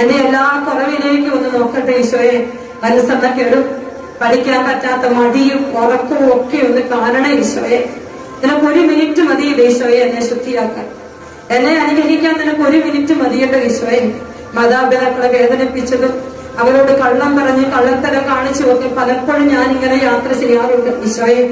എന്നെ എല്ലാ കുറവിലേക്കും ഒന്ന് നോക്കട്ടെ ഈശോയെ. അനുസരണക്കേടും പഠിക്കാൻ പറ്റാത്ത മടിയും ഉറക്കവും ഒക്കെ ഒന്ന് കാണണേ ഈശോയെ. നിനക്ക് 1 മിനിറ്റ് മതിയില്ല ഈശോയെ എന്നെ ശുദ്ധിയാക്കാൻ, എന്നെ അനുഗ്രഹിക്കാൻ നിനക്ക് 1 മിനിറ്റ് മതിയല്ലോ ഈശോയെ. മാതാപിതാക്കളെ വേദനിപ്പിച്ചതും അവരോട് കള്ളം പറഞ്ഞ് കള്ളത്തരം കാണിച്ചും ഒക്കെ പലപ്പോഴും ഞാൻ ഇങ്ങനെ യാത്ര ചെയ്യാറുണ്ട് ഈശോയെ.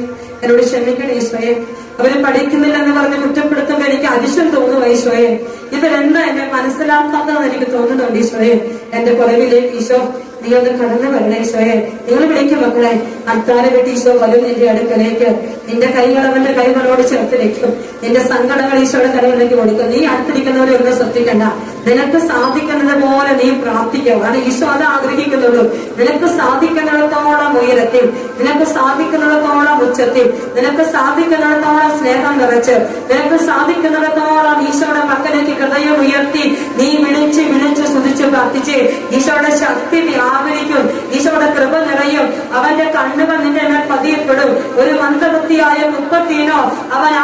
എന്നോട് ക്ഷമിക്കണം ഈശോയെ. അവര് പഠിക്കുന്നില്ലെന്ന് പറഞ്ഞ് കുറ്റപ്പെടുത്തുമ്പോ എനിക്ക് അതിശയം തോന്നുന്നു ഈശോയെ. ഇവരെന്താ എന്നെ മനസ്സിലാക്കാത്തതെന്ന് എനിക്ക് തോന്നുന്നുണ്ട് ഈശോയെ. എന്റെ കുറവിലേക്ക് ഈശോ നീ ഒന്ന് കടന്നു വരണേ ഈശോയെ. നിങ്ങൾ വിളിക്കും മക്കളെ, അത്താഴം വെട്ടി ഈശോ വരും നിന്റെ അടുക്കലേക്ക്. നിന്റെ കൈകൾ അവന്റെ കൈകളോട് ചേർത്ത് വെക്കും. നിന്റെ സങ്കടങ്ങൾ ഈശോയുടെ കൈകളിലേക്ക് കൊടുക്കും. നീ അടുത്തിരിക്കുന്നവരെ ഒന്നും ശ്രദ്ധിക്കണ്ട. നിനക്ക് സാധിക്കുന്നത് പോലെ നീ പ്രാർത്ഥിക്കുക. കാരണം ഈശോ അത് ആഗ്രഹിക്കുന്നുള്ളൂ. നിനക്ക് സാധിക്കുന്നിടത്തോളം ഉയരത്തിൽ, നിനക്ക് സാധിക്കുന്നിടത്തോളം ഉച്ചത്തിൽ, നിനക്ക് സാധിക്കുന്നിടത്തോളം സ്നേഹം നിറച്ച്, നിനക്ക് സാധിക്കുന്നിടത്തോളം ഈശോയുടെ മക്കളിലേക്ക് ഹൃദയം ഉയർത്തി നീ വിളിച്ച് വിളിച്ച് സ്തുതിച്ച് പ്രാർത്ഥിച്ച് ഈശോയുടെ ശക്തി വ്യാപരിക്കും. ഈശോയുടെ കൃപ നിറയും. അവന്റെ കണ്ണുകൾ നിന്റെ മേൽ പതിയപ്പെടും. ഒരു മന്ദബുദ്ധിയായ മുപ്പത്തീനോ അവൻ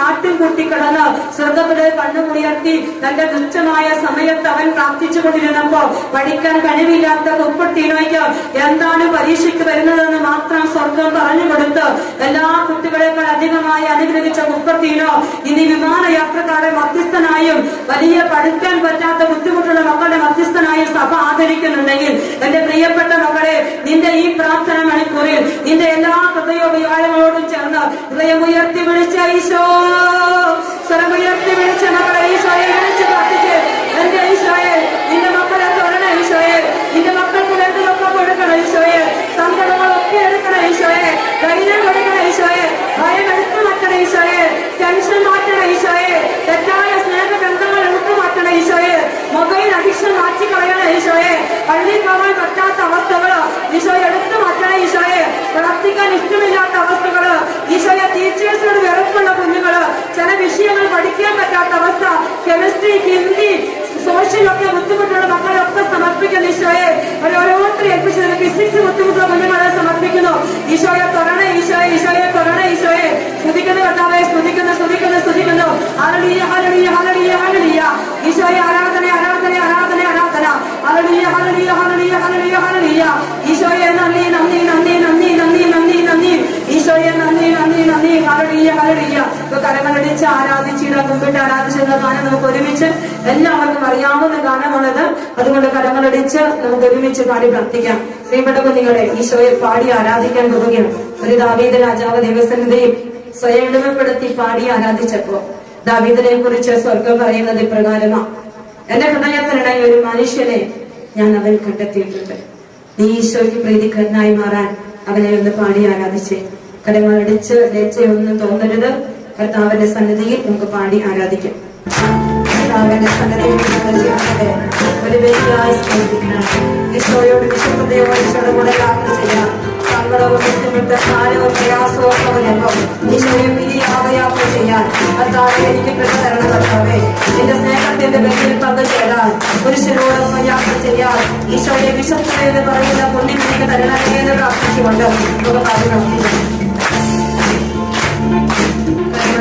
ആട്ടും കുട്ടി കിടന്ന് സ്വർഗത്തിലെ കണ്ണുമുയർത്തി തന്റെ തുച്ഛമായ സമയത്ത് അവൻ പ്രാർത്ഥിച്ചു കൊണ്ടിരുന്നപ്പോ പഠിക്കാൻ കഴിവില്ലാത്ത മുപ്പത്തീനോയ്ക്ക് എന്താണ് പരീക്ഷയ്ക്ക് വരുന്നതെന്ന് മാത്രം സ്വർഗം പറഞ്ഞു കൊടുത്ത് എല്ലാ കുട്ടികളെക്കാൾ അധികമായി അനുഗ്രഹിച്ച മുപ്പത്തീനോ ഇനി വിമാനയാത്രക്കാരെ മധ്യസ്ഥനായും വലിയ പഠിക്കാൻ പറ്റാത്ത ബുദ്ധിമുട്ടുള്ള മക്കളുടെ മധ്യസ്ഥനായും സഭ ആദരിക്കുന്നുണ്ടെങ്കിൽ എന്റെ പ്രിയപ്പെട്ട മക്കളെ, നിന്റെ ഈ പ്രാർത്ഥന മണിക്കൂറിൽ നിന്റെ എല്ലാ ഹൃദയോപകാരങ്ങളോടും ചേർന്ന് ഹൃദയമുയർത്തി വിളിച്ച ഈശോ, സ്വരമുയർത്തി വിളിച്ച മക്കളെ ഈശോയെ വിളിച്ച് പ്രാർത്ഥിച്ച് എന്റെ ഈശോയെ, നിന്റെ മക്കളെ തൊഴണ ഈശോയെ, നിന്റെ മക്കൾക്ക് വേണ്ടതൊക്കെ കൊടുക്കണം ഈശോയെ, സങ്കടങ്ങളൊക്കെ എടുക്കണം ഈശോയെ, ധൈര്യം കൊടുക്കണം ഈശോയെ, ഭയം എടുത്തു മാറ്റണം ഈശോയെ, ടെൻഷൻ മാറ്റണം ഈശോയെ, തെറ്റായ സ്നേഹബന്ധങ്ങൾ എടുത്തു മാറ്റണം ഈശോയെ, മൊബൈൽ അഡിക്ഷൻ മാറ്റിക്കളയണം ഈശോയെ, പള്ളിയിൽ പോകാൻ പറ്റാത്ത അവസ്ഥകള് ഈശോയെ എടുത്തു മാറ്റണം ഈശോയെ, പ്രാർത്ഥിക്കാൻ ഇഷ്ടമില്ലാത്ത അവസ്ഥകള് ഈശോയെ, ടീച്ചേഴ്സിനോട് വെറുപ്പുള്ള കുഞ്ഞുങ്ങള്, ചില വിഷയങ്ങൾ പഠിക്കാൻ പറ്റാത്ത അവസ്ഥ, കെമിസ്ട്രി, ഹിന്ദി, സോഷ്യലൊക്കെ ബുദ്ധിമുട്ടുള്ള മക്കളൊക്കെ സമർപ്പിക്കുന്നു ഈശോയെ, ഓരോരുത്തരെ ഏൽപ്പിച്ചു. ഫിസിക്സ് ബുദ്ധിമുട്ടുള്ള കുഞ്ഞുങ്ങളെ സമർപ്പിക്കുന്നു ഈശോയെ. തൊരണേ ഈശോയെ, ഈശോയെ തൊരണേ ഈശോയെ. സ്തുതിക്കുന്നു കർത്താവേ, സ്തുതിക്കുന്നു സ്തുതിക്കുന്നു സ്തുതിക്കുന്നു. ഹല്ലേലൂയ ഹല്ലേലൂയ ഹല്ലേലൂയ ഹല്ലേലൂയ. ഈശോയെ ആരാധന ആരാധന ആരാധന ആരാധന. ഹല്ലേലൂയ ഹല്ലേലൂയ ഹല്ലേലൂയ ഹല്ലേലൂയ ഹല്ലേലൂയ. ഈശോയെ നന്ദി നന്ദി നന്ദി നന്ദി നന്ദി നന്ദി നന്ദി. ഈശോയെ നന്ദി നന്ദി നന്ദി. Hallelujah hallelujah. ഇപ്പൊ കരങ്ങളടിച്ച് ആരാധിച്ചിട മുമ്പിട്ട് ആരാധിച്ചിരുന്ന ഗാനം നമുക്ക് ഒരുമിച്ച് എല്ലാവർക്കും അറിയാവുന്ന ഗാനമാണത്. അതുകൊണ്ട് കരങ്ങളടിച്ച് നമുക്ക് ഒരുമിച്ച് പാടി പ്രാർത്ഥിക്കാം. പ്രിയപ്പെട്ട കുഞ്ഞുങ്ങളെ, ഈശോയെ പാടി ആരാധിക്കാൻ പോവുകയാണ്. ഒരു ദാവീദ് രാജാവ് ദൈവസന്നിധിയിൽ സ്വയം എളിമപ്പെടുത്തി പാടി ആരാധിച്ചപ്പോ ദാവീദിനെ കുറിച്ച് സ്വർഗം പറയുന്നത് ഇപ്രകാരമാണ്: എന്റെ ഹൃദയത്തിനിടയിൽ ഒരു മനുഷ്യനെ ഞാൻ അവൻ കണ്ടെത്തിയിട്ടുണ്ട്. നീ ഈശോയ്ക്ക് പ്രീതികരനായി മാറാൻ അവനെ ഒന്ന് പാടി ആരാധിച്ചേ. കരങ്ങളടിച്ച് ലജ്ജയൊന്നും തോന്നരുത്. കർത്താവിന്റെ സന്നിധിയിൽ നമുക്ക് പാടി ആരാധിക്കാം. കർത്താവിന്റെ സന്നിധിയിൽ ഒരു വ്യക്തിയായി സ്നേഹിക്കണം. ഈശോയോട് വിശുദ്ധതയോടെ ഈശോയുടെ കൂടെ യാത്ര ചെയ്യാം. സങ്കടവും ബുദ്ധിമുട്ട് ഭാരവും പ്രയാസവും വരുമ്പോൾ ഈശോയെ പിരിയാതെ യാത്ര ചെയ്യാൻ കർത്താവെ എനിക്ക് കൃപ തരണം. കർത്താവെ, നിന്റെ സ്നേഹത്തിന്റെ ബലിയിൽ പങ്കുചേരാൻ പുരുഷനോടൊപ്പം യാത്ര ചെയ്യാൻ ഈശോയെ വിശുദ്ധത എന്ന് പറയുന്ന പുണ്യം എനിക്ക് തരണമേ എന്ന് പ്രാർത്ഥിച്ചുകൊണ്ട് നമുക്ക് പറഞ്ഞു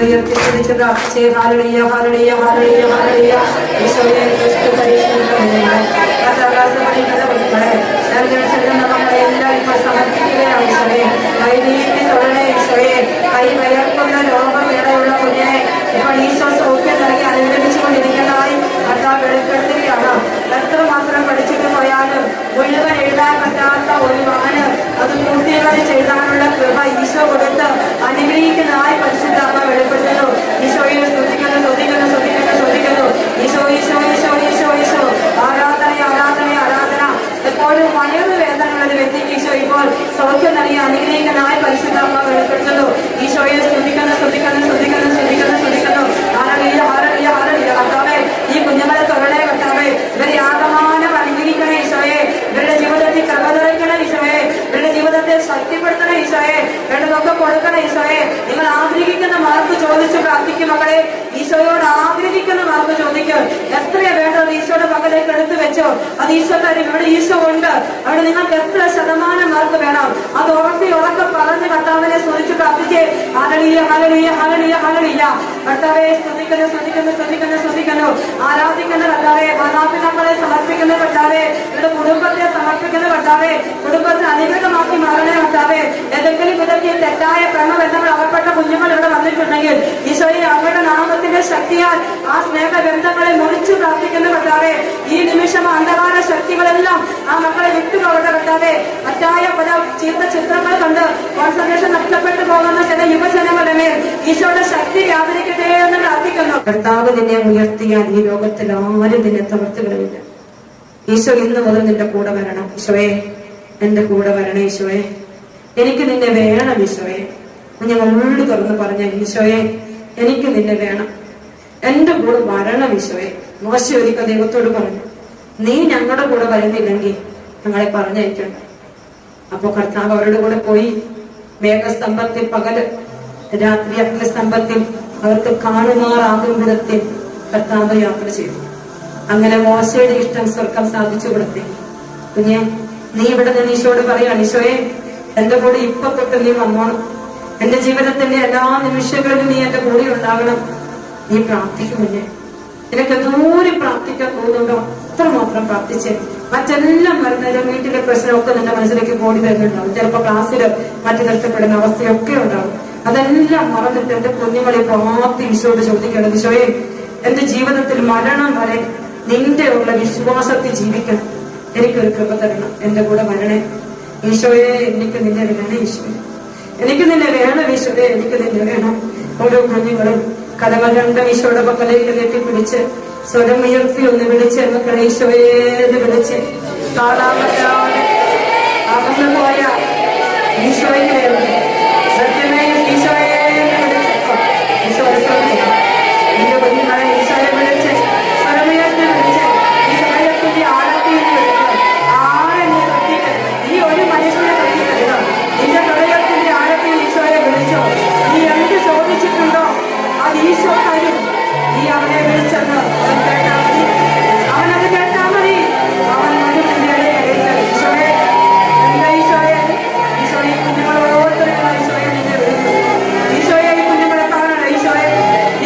ഉയർത്തിപ്പിടിച്ച് പ്രാർത്ഥിച്ച് ഹല്ലേലൂയ ഹല്ലേലൂയ ഹല്ലേലൂയ ഹല്ലേലൂയ. ഈശോയെ നമ്മളെല്ലാം ഇപ്പോൾ സമർപ്പിക്കുകയാണ് ഈശോയെ. കൈ നീട്ടി തൊഴണേ ഈശോയെ. കൈ വയർക്കുന്ന രോഗപീഠയുള്ള കുഞ്ഞിനെ ഇപ്പോൾ ഈശോ സൗഖ്യം നൽകി അനുഗ്രഹിച്ചുകൊണ്ടിരിക്കുന്നതായി കർത്താവ് വെളിപ്പെടുത്തുകയാണ്. എത്രമാത്രം പഠിച്ചിട്ട് പോയാലും മുഴുവൻ എഴുതാൻ പറ്റാത്ത ഒരു മകന് അത് പൂർത്തീകരിച്ച് എഴുതാനുള്ള കൃപ ഈശോ കൊടുത്ത് അനുഗ്രഹിക്കുന്നതായി പരിശുദ്ധാത്മ വെളിപ്പെടുത്തുന്നു. ഈശോയെ സ്തുതിക്കുന്നു സ്തുതിക്കുന്നു സ്തുതിക്കുന്നു സ്തുതിക്കുന്നു. ഈശോ ഈശോ ഈശോ ഈശോ ഈശോ. ആരാധന ആരാധന ആരാധന. എപ്പോഴും വയറുവേദനയുള്ള ഒരു വ്യക്തിക്ക് ഈശോ ഇപ്പോൾ സൗഖ്യം നൽകി അനുഗ്രഹിക്കുന്നതായി പരിശുദ്ധാത്മ വെളിപ്പെടുത്തുന്നു. ഈശോയെ സ്തുതിക്കുന്നു സ്തുതിക്കുന്നു സ്തുതിക്കുന്നു സ്തുതിക്കുന്നു സ്തുതിക്കുന്നു. ഹല്ലേലൂയ ഹല്ലേലൂയ ഹല്ലേലൂയ. കർത്താവേ, ഈ കുഞ്ഞുങ്ങളെ തൊഴണേ കർത്താവേ. ഇവരെ ആകമാനം അനുഗ്രഹിക്കണേ ഈശോയെ. ഇവരുടെ ജീവിതത്തിൽ കൃപ നിറയ്ക്കണേ ഈശോയെ. ഇവരുടെ ജീവിതത്തെ ശക്തിപ്പെടുത്തണേ ഈശോയെ. വേണ്ടതൊക്കെ കൊടുക്കണേ ഈശോയെ. നിങ്ങൾ ആഗ്രഹിക്കുന്ന മാർക്ക് ചോദിച്ച് പ്രാർത്ഥിക്കും മക്കളെ. ഈശോയോട് ആഗ്രഹിക്കുന്ന മാർക്ക് ചോദിക്കും. എത്രയാ വേണ്ടത് ഈശോയുടെ മകലേക്ക് എടുത്തു വെച്ചോ. അത് ഈശോ തരും. ഇവിടെ ഈശോ ഉണ്ട്. അവിടെ നിങ്ങൾക്ക് എത്ര ശതമാനം മാർക്ക് വേണം അത് ഉറക്കെ പറഞ്ഞ് കർത്താവിനെ സ്തുതിച്ച് പ്രാർത്ഥിച്ച് ഹല്ലേലൂയ ഹല്ലേലൂയ ഹല്ലേലൂയ ഹല്ലേലൂയ. കർത്താവെ സ്തുതിക്കുന്നു സ്തുതിക്കുന്നു സ്തുതിക്കുന്നു സ്തുതിക്കുന്നു. ആരാധിക്കുന്ന കർത്താവെ, മാതാപിതാക്കളെ സമർപ്പിക്കുന്ന കർത്താവെ, ഇവിടെ കുടുംബത്തെ സമർപ്പിക്കുന്ന കർത്താവെ, കുടുംബത്തെ അനുഗ്രഹമാക്കി മാറണേ കർത്താവെ. ഏതെങ്കിലും വിധത്തിൽ തെറ്റായ പ്രേമബന്ധങ്ങൾ അകപ്പെട്ട കുഞ്ഞുങ്ങൾ ഇവിടെ വന്നിട്ടുണ്ടെങ്കിൽ ഈശോയെ അവരുടെ നാമത്തിന്റെ ശക്തിയാൽ ആ സ്നേഹബന്ധങ്ങളെ മുറിച്ചു പ്രാർത്ഥിക്കുന്ന കർത്താവെ. ഈ നിമിഷം അന്ധകാര ശക്തികളെല്ലാം ആ മക്കളെ വിട്ടുപോകട്ടെ കർത്താവെ. മറ്റായ പല ചീത്ത ചിത്രങ്ങൾ കണ്ട് കോൺസെൻട്രേഷൻ നഷ്ടപ്പെട്ടു പോകുന്ന ചില യുവജനങ്ങളുടെ മേൽ ഈശോയുടെ ശക്തി വ്യാപരിക്കട്ടെ എന്ന് പ്രാർത്ഥിക്കുന്നു. കർത്താവ് നിന്നെ ഉയർത്തിയാൽ ഈ ലോകത്തിൽ ആരും നിന്നെ തകർത്തുകളില്ല. ഈശോ ഇന്ന് മുതൽ നിന്റെ കൂടെ വരണം. ഈശോയെ എന്റെ കൂടെ വരണേ ഈശോയെ, എനിക്ക് നിന്നെ വേണം ഈശോയെ. ഞങ്ങൾ ഉള്ളു തുറന്ന് പറഞ്ഞ ഈശോയെ എനിക്ക് നിന്നെ വേണം, എന്റെ കൂടെ വരണം ഈശോയെ. മോശ ഒരിക്കൽ ദൈവത്തോട് പറഞ്ഞു, നീ ഞങ്ങളുടെ കൂടെ വരുന്നില്ലെങ്കിൽ ഞങ്ങളെ പറഞ്ഞയക്കണ്ട. അപ്പൊ കർത്താവ് അവരുടെ കൂടെ പോയി. മേഘസ്തംഭത്തിൽ പകല്, രാത്രി അഗ്നിസ്തംഭത്തിൽ അവർക്ക് കാണുമാറാകും വിധത്തിൽ കർത്താവ് യാത്ര ചെയ്തു. അങ്ങനെ മോശയുടെ ഇഷ്ടം സ്വർഗം സാധിച്ചു കൊടുത്തേ. കുഞ്ഞെ, നീ ഇവിടെ നിന്ന് ഈശോയോട് പറയാണ്, ഈശോയെ എന്റെ കൂടെ ഇപ്പൊ തൊട്ട് നീ വന്നോണം, എന്റെ ജീവിതത്തിന്റെ എല്ലാ നിമിഷങ്ങളിലും നീ എന്റെ കൂടെ ഉണ്ടാകണം. നീ പ്രാർത്ഥിക്കും കുഞ്ഞെ, നിനക്ക് ദൂരെ പ്രാർത്ഥിക്കാൻ തോന്നുന്നുണ്ടോ അത്രമാത്രം പ്രാർത്ഥിച്ച്. മറ്റെല്ലാം വരുന്നതിലും വീട്ടിലെ പ്രശ്നമൊക്കെ നിന്റെ മനസ്സിലേക്ക് കൂടി വരുന്നുണ്ടാവും. ചിലപ്പോ ക്ലാസ്സിൽ മറ്റു നഷ്ടപ്പെടുന്ന അവസ്ഥയൊക്കെ ഉണ്ടാവും. അതെല്ലാം മറന്നിട്ട് എന്റെ കുഞ്ഞുങ്ങളെ പ്രാർത്ഥി ഈശോയോട് ചോദിക്കണം, ഈശോയെ എന്റെ ജീവിതത്തിൽ മരണം വരെ നിന്റെ ഉള്ള വിശ്വാസത്തിൽ ജീവിക്കണം, എനിക്കൊരു കൃപ തരണം, എന്റെ കൂടെ വരണേ ഈശോയെ. എനിക്ക് നിന്നെ വേണം ഈശോയെ, എനിക്ക് നിന്നെ വേണം ഈശോയെ, എനിക്ക് നിന്നെ വേണം. ഓരോ കുഞ്ഞുങ്ങളും കടമ രണ്ടും ഈശോയുടെ പക്കലേക്ക് കെട്ടിപ്പിടിച്ച് സ്വരം ഉയർത്തി ഒന്ന് വിളിച്ച് മക്കളെ ഈശോയേന്ന് വിളിച്ച് കാണാമല്ലാതെ അകന്നു പോയ ഈശോയെ സത്യമേ ഈശോയെ വിളിച്ചപ്പോ ഈശോ എന്റെ കുഞ്ഞുങ്ങളെ ഈശോയെ വിളിച്ച് സ്വരമുയർത്തി വിളിച്ച് ഈ സമയത്തിന്റെ ആഴത്തിൽ വിളിക്കുക. ആരെന്നെ ശ്രദ്ധിക്കരുത്, ഈ ഒരു മനുഷ്യനെ ശ്രദ്ധിക്കരുത്. നിന്റെ ഹൃദയത്തിന്റെ ആഴത്തിൽ ഈശോയെ വിളിച്ചോ. നീ എന്ത് ചോദിച്ചിട്ടുണ്ടോ അത് ഈശോ തരും. നീ അവനെ വിളിച്ചെന്ന് അവൻ കേട്ടാ മതി, അവനത് കേട്ടാ മതി. അവൻ മനുഷ്യന്റെ ഈശോയെ എന്താ ഈശോയെ, ഈശോയെ കുഞ്ഞുങ്ങളെ ഓരോരുത്തരും ഈശോയെ നിന്നെ വിളിക്കും. ഈശോയെ ഈ കുഞ്ഞുങ്ങളെ കാണണ ഈശോയെ,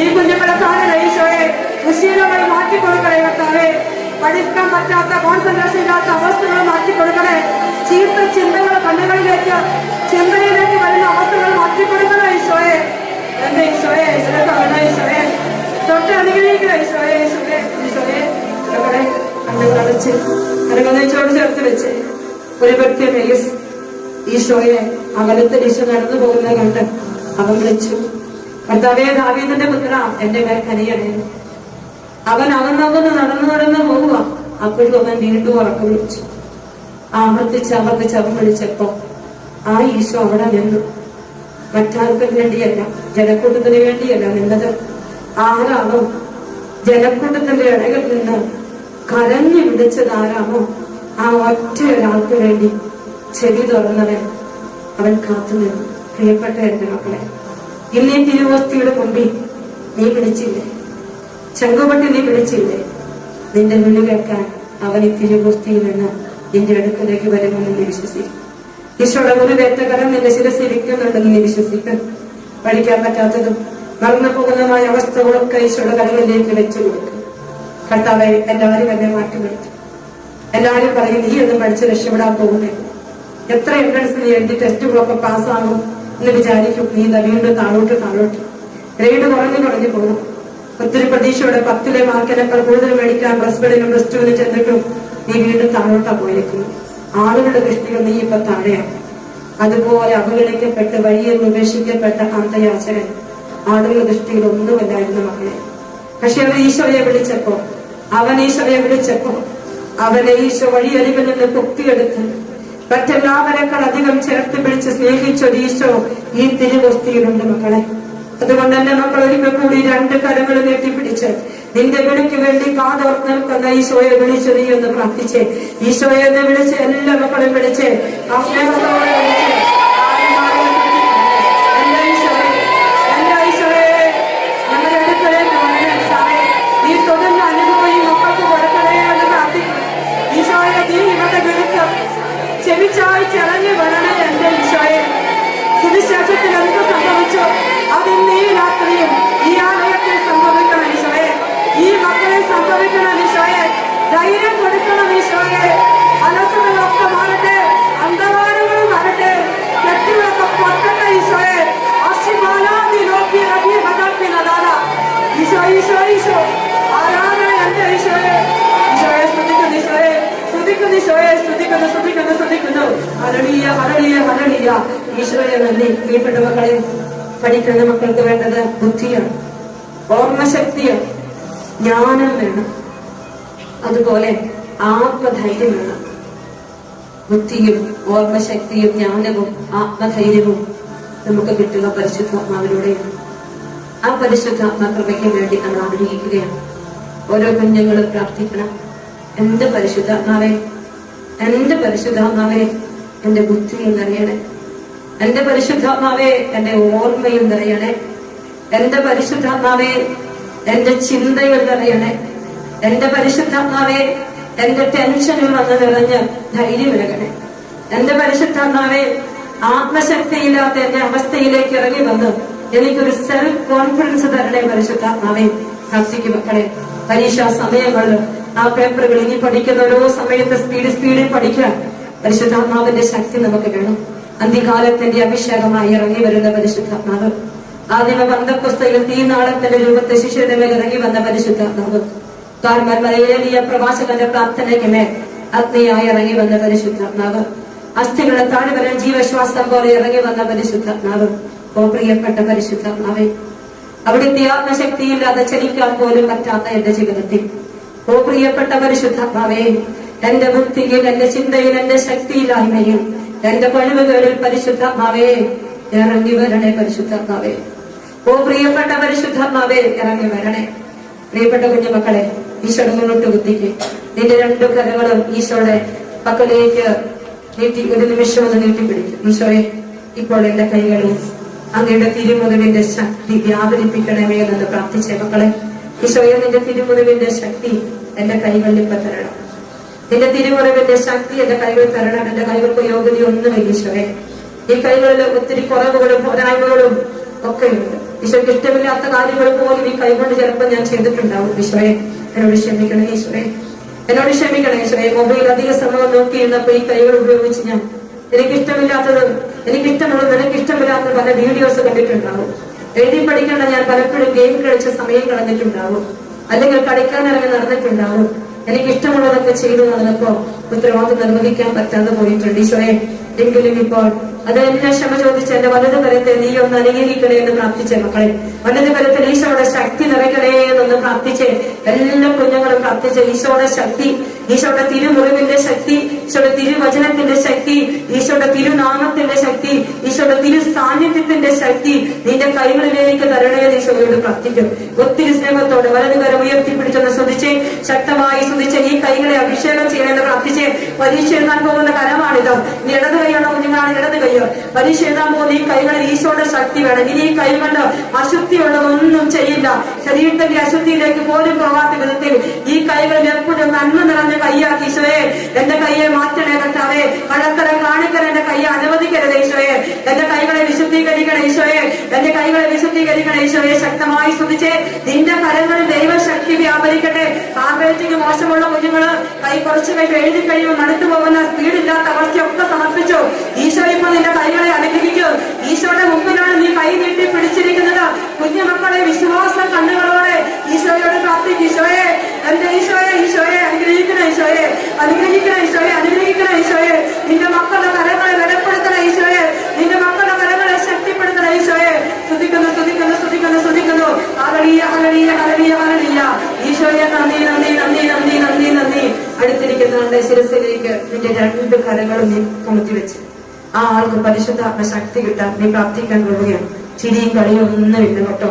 ഈ കുഞ്ഞുങ്ങളെ കാണണ ഈശോയെ. മുശീലകൾ മാറ്റിക്കൊടുക്കണേ കർത്താവേ, പഠിക്കാൻ പറ്റാത്ത കോൺസെൻട്രേഷൻ ഇല്ലാത്ത അവസ്ഥകൾ മാറ്റിക്കൊടുക്കണേ. ചീത്ത ചിന്തകൾ കണ്ണുകളിലേക്ക് ചിന്തയിലേക്ക് വരുന്ന അവസ്ഥകൾ മാറ്റിക്കൊടുക്കണേ ഈശോയെ. എന്റെ ഈശോയെ കാണണ ഈശോയെ, തൊട്ട് അനുഗ്രഹിക്കണേ ഈശോയെ. ഈശോയെ ഈശോയെ മക്കളെ കണ്ണുകൾ അടച്ച് അനുഗ്രഹിച്ചോട് ചേർത്ത് വെച്ച് ഒരു വ്യക്തി മേലിസ് ഈശോയെ അകലത്തിൽ ഈശോ നടന്നു പോകുന്നത് കണ്ട് അവൻ വിളിച്ചു, കർത്താവേ ദാവീദിന്റെ പുത്ര എന്റെ മേൽ കനിയണേ. അവൻ അകന്നകന്ന് നടന്നു പോവുക. അപ്പോഴും അവൻ വീണ്ടും ഉറക്കം വിളിച്ചു. ആവർത്തിച്ച് അവൻ വിളിച്ചപ്പോ ആ ഈശോ അവിടെ നിന്നു. മറ്റാർക്കും വേണ്ടിയല്ല, ജനക്കൂട്ടത്തിന് വേണ്ടിയല്ല നിന്നത്. ആരാണോ ജനക്കൂട്ടത്തിന്റെ ഇടയിൽ നിന്ന് കരഞ്ഞു വിളിച്ചതാരാമോ ആ ഒറ്റ ഒരാൾക്ക് വേണ്ടി ചെവി തുറന്നവൻ അവൻ കാത്തുനിന്നു. പ്രിയപ്പെട്ട എന്റെ മക്കളെ, ഇന്നീ തിരുവോസ്തിയുടെ മുമ്പിൽ നീ വിളിച്ചില്ലേ, ചെങ്കുപട്ടി നീ വിളിച്ചില്ലേ, നിന്റെ വിളി കേൾക്കാൻ അവൻ ഈ തിരുവോസ്തിയിൽ നിന്ന് നിന്റെ അടുക്കലേക്ക് വരുമെന്ന് നീ വിശ്വസിക്കും. ഈശോയുടെ ഒരു വേറ്റകരം നിന്റെ ശിരസിരിക്കുന്നുണ്ടെന്ന് നീ വിശ്വസിക്കും. പഠിക്കാൻ പറ്റാത്തതും മറന്നു പോകുന്നതുമായ അവസ്ഥകളൊക്കെ ഈശോയുടെ കരങ്ങളിലേക്ക് വെച്ചു കൊടുക്കും. കർത്താവെ എല്ലാവരും എന്നെ മാറ്റി നിർത്തും. എല്ലാവരും പറയും നീ ഒന്നും പഠിച്ച് രക്ഷപ്പെടാൻ പോകുന്നില്ല, എത്ര എൻട്രൻസ് നീ എഴുതി ടെസ്റ്റുകളൊക്കെ പാസ്സാകും എന്ന് വിചാരിക്കും. നീ വീണ്ടും താഴോട്ട് ഗ്രേഡ് കുറഞ്ഞു പോകും. ഒത്തിരി പ്രതീക്ഷയോടെ 10ലെ മാർക്കിനേക്കാൾ കൂടുതൽ മേടിക്കാൻ പ്ലസ് 1നും പ്ലസ് 2നും ചെന്നിട്ടും നീ വീണ്ടും താഴോട്ടാ പോയിരിക്കുന്നു. ആളുകളുടെ ദൃഷ്ടികൾ നീ ഇപ്പൊ താഴെയാണ്. അതുപോലെ അവഗണിക്കപ്പെട്ട് വഴിയിൽ ഉപേക്ഷിക്കപ്പെട്ട അന്തയാചകൻ ആളുകളുടെ ദൃഷ്ടിയിൽ ഒന്നുമല്ലായിരുന്നു മക്കളെ. പക്ഷെ അവൻ ഈശോയെ വിളിച്ചപ്പോ അവനെ ഈശോ വഴിയരികിൽ നിന്ന് പൊക്കിയെടുത്ത് മറ്റെല്ലാവരെക്കാൾ അധികം ചേർത്ത് പിടിച്ച് സ്നേഹിച്ചൊരു ഈശോ ഈ തിരുവോസ്തിയിലുണ്ട് മക്കളെ. അതുകൊണ്ട് എന്റെ മക്കൾ ഒരിക്കൽ കൂടി 2 കരങ്ങൾ കെട്ടിപ്പിടിച്ച് നിന്റെ വിളിക്ക് വേണ്ടി കാതോർത്ത് നിൽക്കുന്ന ഈശോയെ വിളിച്ചു നീ ഒന്ന് പ്രാർത്ഥിച്ചേ. ഈശോയെ എന്ന് വിളിച്ച് എല്ലാ മക്കളും വിളിച്ച് ആ സ്നേഹത്തോടെ നമ്മുടെ അടുക്കളേക്ക് വരണേ സാറേ, നീ തൊടുന്ന അനുഭവം ഈ മക്കൾക്ക് കൊടുക്കണേ എന്ന് പ്രാർത്ഥിക്കും. ഈശോയെ നീ ഇവരുടെ വിളിക്ക് ചെവിച്ചായി ചിറഞ്ഞു വരണേ എന്റെ ഈശോയെ. സുവിശേഷത്തിൽ എന്ത് സംഭവിച്ചു അതിന്ന് ഈ രാത്രിയും ഈ ആലയത്തിൽ സംഭവിക്കണം ഈശോയെ. ഈ മക്കളെ സംഭവിക്കണം ഈശോയെ. ധൈര്യം കൊടുക്കണം ഈശോയെ. അലസതകളൊക്കെ മാറട്ടെ, അന്ധകാരങ്ങൾ മാറട്ടെ, കെട്ടുകളൊക്കെ പൊട്ടട്ടെ ഈശോയെ. ഈശോ ഈശോ ഈശോ ആരാധന എന്റെ ഈശോയെ. ഈശോയെ സ്തുതിക്കുന്നു, ഈശോയെ സ്തുതിക്കുന്നു, ഈശോയെ സ്തുതിക്കുന്നു. ഹല്ലേലൂയ ഹല്ലേലൂയ ഹല്ലേലൂയ. ഈശോയെ നന്ദി. പ്രിയപ്പെട്ട മക്കളെ, പഠിക്കുന്ന മക്കൾക്ക് വേണ്ടത് ബുദ്ധിയാണ്, ഓർമ്മശക്തിയാണ്, ജ്ഞാനം വേണം. അതുപോലെ ആത്മധൈര്യം വേണം. ബുദ്ധിയും ഓർമ്മശക്തിയും ജ്ഞാനവും ആത്മധൈര്യവും നമുക്ക് കിട്ടുക പരിശുദ്ധാത്മാവിലൂടെയാണ്. ആ പരിശുദ്ധാത്മ കൃപയ്ക്ക് വേണ്ടി നമ്മൾ ആഗ്രഹിക്കുകയാണ്. ഓരോ കുഞ്ഞുങ്ങളും പ്രാർത്ഥിക്കണം. എന്റെ പരിശുദ്ധാത്മാവേ, എന്റെ പരിശുദ്ധാത്മാവേ, എന്റെ ബുദ്ധിയിൽ നിറയണേ. എന്റെ പരിശുദ്ധാത്മാവേ, എന്റെ ഓർമ്മയിൽ നിറയണേ. എന്റെ പരിശുദ്ധാത്മാവേ, എന്റെ ചിന്തയിൽ നിറയണേ. എന്റെ പരിശുദ്ധാത്മാവേ, എന്റെ ടെൻഷനിൽ വന്ന് നിറഞ്ഞ് ധൈര്യമേകണേ. എന്റെ പരിശുദ്ധാത്മാവേ, ആത്മശക്തിയില്ലാത്ത എന്റെ അവസ്ഥയിലേക്ക് ഇറങ്ങി വന്ന് എനിക്കൊരു സെൽഫ് കോൺഫിഡൻസ് തരണേ പരിശുദ്ധാത്മാവേ. പ്രാർത്ഥിക്കും മക്കളെ. പരീക്ഷാ സമയങ്ങളിൽ ആ പേപ്പറുകൾ ഇനി പഠിക്കുന്ന ഓരോ സമയത്ത് സ്പീഡിൽ പഠിക്കാൻ പരിശുദ്ധാത്മാവിന്റെ ശക്തി നമുക്ക് വേണം. അന്ത്യകാലത്തിന്റെ അഭിഷേകമായി ഇറങ്ങി വരുന്ന പരിശുദ്ധാത്മാവ്, ആദിമ പന്തക്കൊസ്തയിൽ തീനാളത്തിന്റെ രൂപത്തെ ശിഷ്യരുടെ മേൽ ഇറങ്ങി വന്ന പരിശുദ്ധാത്മാവ്, കാർമേലിയ പ്രവാചകന്റെ പ്രാർത്ഥനയ്ക്ക് മേൽ അഗ്നിയായി ഇറങ്ങി വന്ന പരിശുദ്ധാത്മാവ്, അസ്ഥികളുടെ താഴ്വരൻ ജീവശ്വാസം പോലെ ഇറങ്ങി വന്ന പരിശുദ്ധാത്മാവ്. ഓ പ്രിയപ്പെട്ട പരിശുദ്ധാത്മാവേ, അവിടുത്തെ ആത്മശക്തിയില്ലാതെ ചലിക്കാൻ പോലും പറ്റാത്ത എന്റെ ജീവിതത്തിൽ, ഓ പ്രിയപ്പെട്ട പരിശുദ്ധാത്മാവേ, എന്റെ ബുദ്ധിയിൽ, എന്റെ ചിന്തയിൽ, എന്റെ ശക്തിയില്ലായ്മയിൽ, എന്റെ കഴിവുകളിൽ പരിശുദ്ധാത്മാവേ ഇറങ്ങി വരണേ പരിശുദ്ധാത്മാവേ. ഓ പ്രിയപ്പെട്ട പരിശുദ്ധാത്മാവേ, ഇറങ്ങി വരണേ. പ്രിയപ്പെട്ട കുഞ്ഞുമക്കളെ, ഈശോയുടെ മുന്നോട്ട് കുത്തിക്ക്. നിന്റെ രണ്ടു കരങ്ങളും ഈശോയുടെ പക്കലേക്ക് നീട്ടി ഒരു നിമിഷം ഒന്ന് നീട്ടിപ്പിടിക്കും. ഈശോയെ, ഇപ്പോൾ എന്റെ കൈകളിൽ അങ്ങയുടെ തിരുമുറിവിന്റെ ശക്തി വ്യാപരിപ്പിക്കണമേ എന്ന് പ്രാർത്ഥിച്ചേ മക്കളെ. ഈശോയെ, നിന്റെ തിരുമുറിവിന്റെ ശക്തി എന്റെ കൈകളിൽ ഇപ്പൊ തരണം. നിന്റെ തിരുമുറിവിന്റെ ശക്തി എന്റെ കൈകളിൽ തരണം. എന്റെ കൈകൾക്ക് യോഗ്യതയൊന്നുമില്ല ഈശോയെ. ഈ കൈകളിൽ ഒത്തിരി കുറവുകളും പോരായ്മകളും ഒക്കെയുണ്ട്. ഈശോയ്ക്ക് ഇഷ്ടമില്ലാത്ത കാര്യങ്ങൾ പോലും ഈ കൈകൊണ്ട് ചിലപ്പോൾ ഞാൻ ചെയ്തിട്ടുണ്ടാവും. ഈശോയെ, എന്നോട് ക്ഷമിക്കണേ ഈശോയെ, എന്നോട് ക്ഷമിക്കണേ ഈശോയെ. മൊബൈൽ അധിക സമയം നോക്കിയിരുന്നപ്പോ ഈ കൈകൾ ഉപയോഗിച്ച് ഞാൻ എനിക്കിഷ്ടമില്ലാത്തതും എനിക്കിഷ്ടമുള്ളതും എനിക്കിഷ്ടമില്ലാത്ത പല വീഡിയോസ് കണ്ടിട്ടുണ്ടാവും. എഴുതി പഠിക്കേണ്ട ഞാൻ പലപ്പോഴും ഗെയിം കളിച്ച സമയം കളഞ്ഞിട്ടുണ്ടാവും, അല്ലെങ്കിൽ കളിക്കാനിറങ്ങി നടന്നിട്ടുണ്ടാവും. എനിക്കിഷ്ടമുള്ളതൊക്കെ ചെയ്തു നടന്നപ്പോ ഉത്തരവാദിത്വം നിർവഹിക്കാൻ പറ്റാതെ പോയിട്ടുണ്ട് ഈശോയെ. എങ്കിലും ഇപ്പോൾ അത് എന്നെ ക്ഷമ ചോദിച്ച് എന്റെ വലത് കരത്തെ നീ ഒന്ന് അനുഗ്രഹിക്കണേ എന്ന് പ്രാർത്ഥിച്ചേ മക്കളെ. വലത് കരത്തിൽ ഈശോയുടെ ശക്തി നിറയ്ക്കണേ എന്നൊന്ന് പ്രാർത്ഥിച്ചേ. എല്ലാ കുഞ്ഞുങ്ങളും പ്രാർത്ഥിച്ചേ. ഈശോയുടെ ശക്തി, ഈശോയുടെ തിരുമുറിവിന്റെ ശക്തി, ഈശോയുടെ തിരുവചനത്തിന്റെ ശക്തി, ഈശോയുടെ തിരുനാമത്തിന്റെ ശക്തി, ഈശോയുടെ തിരു സാന്നിധ്യത്തിന്റെ ശക്തി നിന്റെ കൈകളിലേക്ക് തരണേ എന്ന് ഈശോയോട് പ്രാർത്ഥിക്കും. ഒത്തിരി സ്നേഹത്തോടെ വലത് കരം ഉയർത്തിപ്പിടിച്ചൊന്ന് ശ്രദ്ധിച്ചേ. ശക്തമായി ശ്രദ്ധിച്ചേ. ഈ കൈകളെ അഭിഷേകം ചെയ്യണമെന്ന് പ്രാർത്ഥിച്ചേ. പരീക്ഷ എഴുതാൻ പോകുന്ന കരമാണിത്. ഇനി ഇടത് കൈയാണോ കുഞ്ഞുങ്ങളാണ് ഇടത് കൈ. പരീക്ഷ എഴുതാൻ പോകുന്ന ഈ കൈകളിൽ ഈശോയുടെ ശക്തി വേണം. ഇനി ഈ കൈ കൊണ്ട് അശുദ്ധിയുള്ളതൊന്നും ചെയ്യില്ല. ശരീരത്തിന്റെ അശുദ്ധിയിലേക്ക് പോലും പോകാത്ത വിധത്തിൽ ഈ കൈകളിൽ എപ്പോഴും നന്മ നിറഞ്ഞ കൈയാക്കി ഈശോയെ. എന്റെ കൈയെ മാറ്റണേ കർത്താവേ. കള്ളത്തരം കാണിക്കാൻ എന്റെ കൈയെ അനുവദിക്കരുത് ഈശോയെ. എന്റെ കൈകളെ വിശുദ്ധീകരിക്കണേ ഈശോയെ. എന്റെ കൈകളെ വിശുദ്ധീകരിക്കണേ ഈശോയെ. ശക്തമായി സ്തുതിച്ചേ. നിന്റെ കരങ്ങളിൽ ദൈവശക്തി വ്യാപരിക്കട്ടെ. ഹാൻഡ്റൈറ്റിംഗ് മോശമുള്ള കുഞ്ഞുങ്ങള് കൈ കുറച്ച് കഴിഞ്ഞ് എഴുതി കഴിയുമ്പോൾ നടത്തു പോകുന്ന സ്പീഡില്ലാത്ത അവസ്ഥയൊക്കെ സമർപ്പിച്ചു. ഈശോ ഇപ്പൊ നിന്റെ കൈകളെ അനുഗ്രഹിക്കൂ. ഈശോയുടെ മുമ്പിലാണ് നീ കൈ നീട്ടി പിടിച്ചിരിക്കുന്നത്. കുഞ്ഞുമക്കളെ വിശ്വാസം കണ്ണുകളോടെ ഈശോയോട് പ്രാർത്ഥിക്കും. ഈശോയെ, എന്റെ ഈശോയെ, ഈശോയെ അനുഗ്രഹിക്കണ ഈശോയെ, അനുഗ്രഹിക്കണ ഈശോയെ, അനുഗ്രഹിക്കണ ഈശോയെ. നിന്റെ മക്കളുടെ കരങ്ങളെ ബലപ്പെടുത്തണ ഈശോയെ. നിന്റെ മക്കളുടെ കരങ്ങളെ ശക്തിപ്പെടുത്തണ ഈശോയെ. സ്തുതിക്കുന്നു, സ്തുതിക്കുന്നു, സ്തുതിക്കുന്നു, സ്തുതിക്കുന്നു. ഹല്ലേലൂയ, ഹല്ലേലൂയ, ഹല്ലേലൂയ, ഹല്ലേലൂയ. ഈശോയെ നന്ദി, നന്ദി, നന്ദി, നന്ദി, നന്ദി, നന്ദി. അടുത്തിരിക്കുന്നവരുടെ ശിരസിലേക്ക് നിന്റെ രണ്ട് കരങ്ങളും നീ കമത്തി വെച്ച് ആ ആൾക്ക് പരിശുദ്ധാത്മ ശക്തി കിട്ടാൻ നീ പ്രാർത്ഥിക്കാൻ പോവുകയാണ്. ചിരിയും കളിയും ഒന്നുമില്ല കേട്ടോ.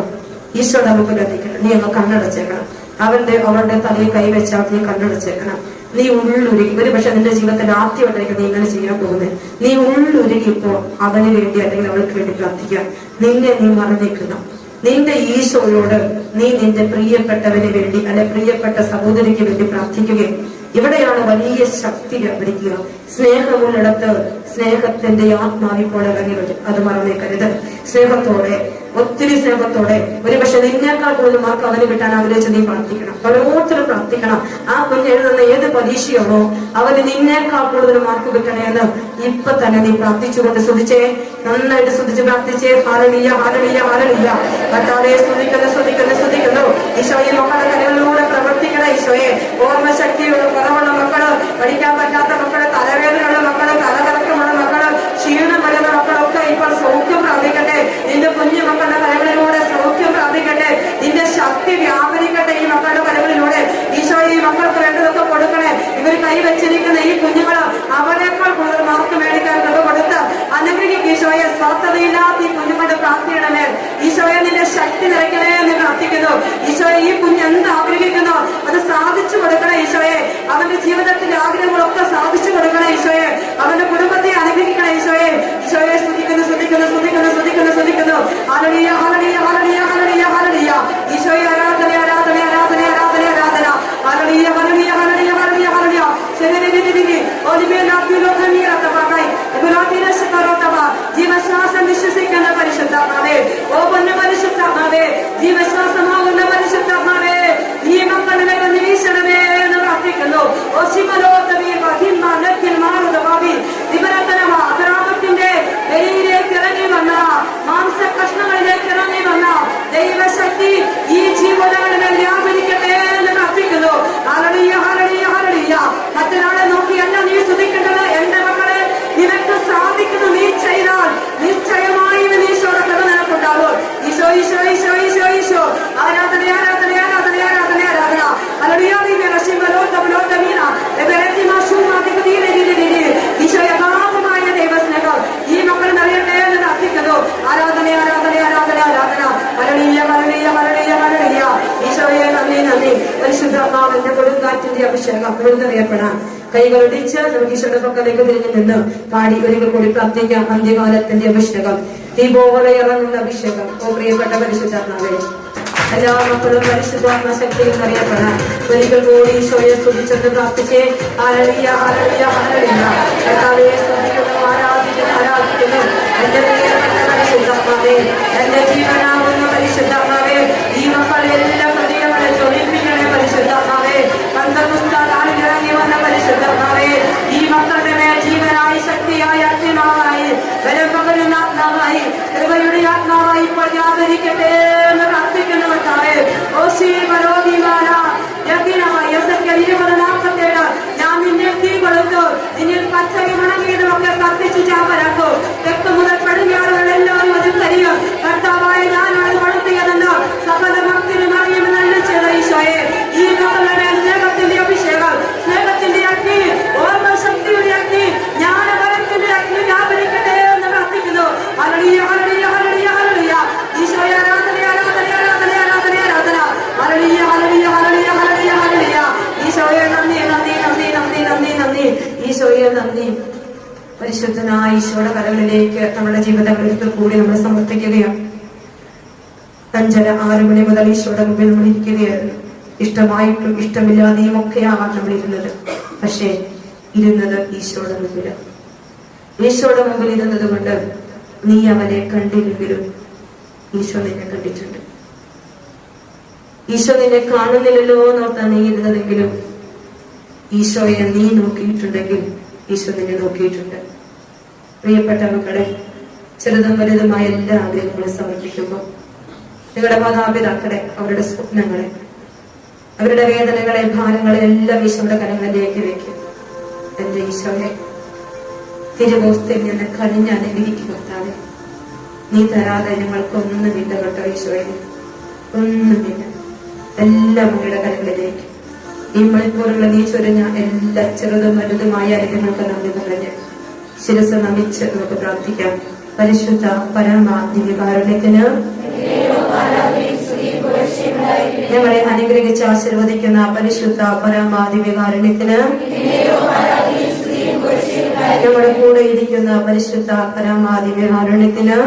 ഈശോ നമുക്ക് ലഭിക്കണം. നീ ഒന്ന് കണ്ണടച്ചേക്കണം. അവരുടെ തലയിൽ കൈവച്ചാൽ നീ കണ്ണടച്ചേക്കണം. നീ ഉള്ളുരുകി. ഒരു പക്ഷെ നിന്റെ ജീവിതത്തിൽ ആദ്യമായിട്ടായിരിക്കും നീ ഇങ്ങനെ ചെയ്യാൻ പോകുന്നത്. നീ ഉള്ളുരുകിപ്പോ അവന് വേണ്ടി അല്ലെങ്കിൽ അവൾക്ക് വേണ്ടി പ്രാർത്ഥിക്കാം. നിന്നെ നീ മറന്നേക്കണം. നിന്റെ ഈശോയോട് നീ നിന്റെ പ്രിയപ്പെട്ടവന് വേണ്ടി അല്ലെ പ്രിയപ്പെട്ട സഹോദരിക്ക് വേണ്ടി പ്രാർത്ഥിക്കുകയും ഇവിടെയാണ് വലിയ ശക്തി വ്യാപരിക്കുക. സ്നേഹമുള്ളിടത്ത് സ്നേഹത്തിന്റെ ആത്മാവിപ്പോൾ ഇറങ്ങി വരും. അത് മറന്നേക്കരുത്. സ്നേഹത്തോടെ, ഒത്തിരി സ്നേഹത്തോടെ, ഒരുപക്ഷെ നിന്നേക്കാൾ കൂടുതൽ മാർക്ക് അവന് കിട്ടാൻ ആഗ്രഹിച്ച് നീ പ്രാർത്ഥിക്കണം. ഓരോരുത്തരും പ്രാർത്ഥിക്കണം. ആ കുഞ്ഞ് എഴുതുന്ന ഏത് പരീക്ഷയാണോ അവന് നിന്നേക്കാൾ കൂടുതൽ മാർക്ക് കിട്ടണേ എന്ന് ഇപ്പൊ തന്നെ നീ പ്രാർത്ഥിച്ചുകൊണ്ട് സ്തുതിച്ചേ. നന്നായിട്ട് സ്തുതിച്ച് പ്രാർത്ഥിച്ചേ. ഹല്ലേലൂയ, ഹല്ലേലൂയ, ഹല്ലേലൂയ. കർത്താവേ, സ്തുതിക്കുന്നു, സ്തുതിക്കുന്നു, സ്തുതിക്കുന്നു. ഈശോയെ, മക്കളുടെ കരകളിലൂടെ പ്രവർത്തിക്കണ ഈശോയെ. ഓർമ്മശക്തിയുള്ള കുറവുള്ള മക്കള്, പഠിക്കാൻ പറ്റാത്ത മക്കള്, തലവേദനയുള്ള മക്കള്, തലകറക്കമുള്ള മക്കള്, ക്ഷീണം വരുന്ന മക്കളൊക്കെ ഇപ്പോൾ സൗഖ്യം പ്രാപിക്കട്ടെ. നിന്റെ കുഞ്ഞു മക്കളുടെ കരകളിലൂടെ സൗഖ്യം പ്രാപിക്കട്ടെ. നിന്റെ ശക്തി വ്യാപരിക്കട്ടെ ഈ മക്കളുടെ കരകളിലൂടെ. ഈശോയെ, ഈ മക്കൾക്ക് വേണ്ടതൊക്കെ കൊടുക്കണേ. ഇവർക്ക് അഭിഷേകം എന്നറിയപ്പെടാം. കൈകളൊടിച്ച് നമുക്ക് ഈശോയുടെ പക്കലേക്ക് തിരിഞ്ഞു നിന്ന് പാടി ഒരിക്കൽ കൂടി പ്രാർത്ഥിക്കാം. അന്ത്യകാലത്തിന്റെ അഭിഷേകം, തീ പോലെ ഇറങ്ങുന്ന അഭിഷേകം. ഓ പ്രിയപ്പെട്ട പരിശുദ്ധാത്മാവേ, എല്ലാ മക്കളും പരിശുദ്ധാത്മ ശക്തിയിൽ അറിയപ്പെടാൻ ഒരിക്കൽ കൂടി ഈശോയെ സ്തുതിച്ചെന്ന് പ്രാർത്ഥിച്ചേ. ഹല്ലേലൂയ, ഹല്ലേലൂയ, ഹല്ലേലൂയ. കർത്താവേ സ്തുതിക്കുന്നു, ആരാധിക്കുന്നു, ആരാധിക്കുന്നു. എന്റെ പ്രിയപ്പെട്ട പരിശുദ്ധാത്മാവേ, എന്റെ ജീവനാകുന്ന പരിശുദ്ധാത്മാവേ, ഈ മക്കളെല്ലാം ഹൃദയങ്ങളെ ജ്വലിപ്പിക്കണേ പരിശുദ്ധാത്മാവേ. പന്തകുസ്താനാളിൽ ഇറങ്ങി വന്ന പരിശുദ്ധാത്മാവേ, ഈ മക്കളുടെ മേൽ ജീവനായി, ശക്തിയായി, അഗ്നിമാവായി, ബലം പകരുന്ന ആത്മാവായി, കൃപയുടെ ആത്മാവായി ഇപ്പോൾ വ്യാപരിക്കട്ടെ എന്ന് പ്രാർത്ഥിക്കുന്നു കർത്താവേ. ഞാൻ നിന്നെ തീ കൊടുത്തു, നിന്നിൽ പച്ചയും ഉണങ്ങിയതുമൊക്കെ കത്തിച്ചു ചാമ്പലാക്കൂ. തെക്ക് മുതൽ പടിഞ്ഞാറുകൾ എല്ലാവരും അതിൽ കരിയും. കർത്താവായ ഞാനാണ് വളർത്തിയതെന്ന് സകല ഭക്തിനും അറിയുമെന്നല്ല ചെയ്ത ഈശോയെ, ഈ മക്കളുടെ സ്നേഹത്തിന്റെ അഭിഷേകം, സ്നേഹത്തിന്റെ അഗ്നി, ഓർമ്മ ശക്തിയുടെ അഗ്നി, ജ്ഞാനബലത്തിന്റെ അഗ്നി വ്യാപരിക്കട്ടെ എന്ന് പ്രാർത്ഥിക്കുന്നു. Hallelujah, hallelujah, hallelujah, hallelujah. ഈശോയെ ആരാധന, ആരാധന, ആരാധന, ആരാധന, ആരാധന. ഹല്ലേലൂയ, ഹല്ലേലൂയ, ഹല്ലേലൂയ, ഹല്ലേലൂയ, ഹല്ലേലൂയ. ഈശോയെ നന്ദി, നന്ദി, നന്ദി, നന്ദി, നന്ദി, നന്ദി. ഈശോയെ നന്ദി. പരിശുദ്ധനായ ഈശോയുടെ കരങ്ങളിലേക്ക് നമ്മുടെ ജീവിതങ്ങൾ ഒരിക്കൽ കൂടി നമ്മൾ സമർപ്പിക്കുകയാണ്. 5:30-6 മണി മുതൽ ഈശോയുടെ മുമ്പിൽ നമ്മൾ ഇരിക്കുകയായിരുന്നു. ഇഷ്ടമായിട്ടും ഇഷ്ടമില്ലാതെയും ഒക്കെയാവാം നമ്മൾ ഇരുന്നത്. പക്ഷേ ഇരുന്നത് ഈശോയുടെ മുമ്പില്. ഈശോയുടെ മുമ്പിൽ ഇരുന്നത് കൊണ്ട് നീ അവനെ കണ്ടില്ലെങ്കിലും ഈശോ നിന്നെ കണ്ടിട്ടുണ്ട്. ഈശോ നിന്നെ കാണുന്നില്ലല്ലോ എന്നോർത്താണ് നീ ഇരുന്നതെങ്കിലും ഈശോയെ നീ നോക്കിയിട്ടുണ്ടെങ്കിൽ ഈശോ നിന്നെ നോക്കിയിട്ടുണ്ട്. പ്രിയപ്പെട്ട മക്കളെ, ചെറുതും വലുതുമായ എല്ലാ ആഗ്രഹങ്ങളും സമർപ്പിക്കുമ്പോൾ നിങ്ങളുടെ മാതാപിതാക്കളെ, അവരുടെ സ്വപ്നങ്ങളെ, അവരുടെ വേദനകളെ, ഭാരങ്ങളെ എല്ലാം ഈശോയുടെ കരങ്ങളിലേക്ക് വെക്കും. എന്റെ ഈശോയെ, തിരുവോസ്തിൽ നിന്ന് കനിഞ്ഞ് അനുഗ്രഹിക്കുക കർത്താവേ. നീ തരാതെ ഞങ്ങൾക്കൊന്നുമില്ല കേട്ടോ ഈശോയെ, ഒന്നുമില്ല. എല്ലാം അങ്ങയുടെ കരങ്ങളിലേക്ക് ഈ മണിക്കൂറുകൾ നീ ചൊരിഞ്ഞ എല്ലാ ചെറുതും വലുതുമായ അനുഗ്രഹങ്ങൾക്ക് നന്ദി പറഞ്ഞ് ശിരസ് നമിച്ച് നമുക്ക് പ്രാർത്ഥിക്കാം. പരിശുദ്ധ പരമ ദിവ്യകാരുണ്യത്തിന് ഞങ്ങളെ അനുഗ്രഹിച്ച് ആശീർവദിക്കുന്ന പരിശുദ്ധ പരമ ദിവ്യകാരുണ്യത്തിന് ഞങ്ങളുടെ കൂടെ ഇരിക്കുന്ന പരിശുദ്ധ പരമ ദിവ്യകാരുണ്യത്തിന്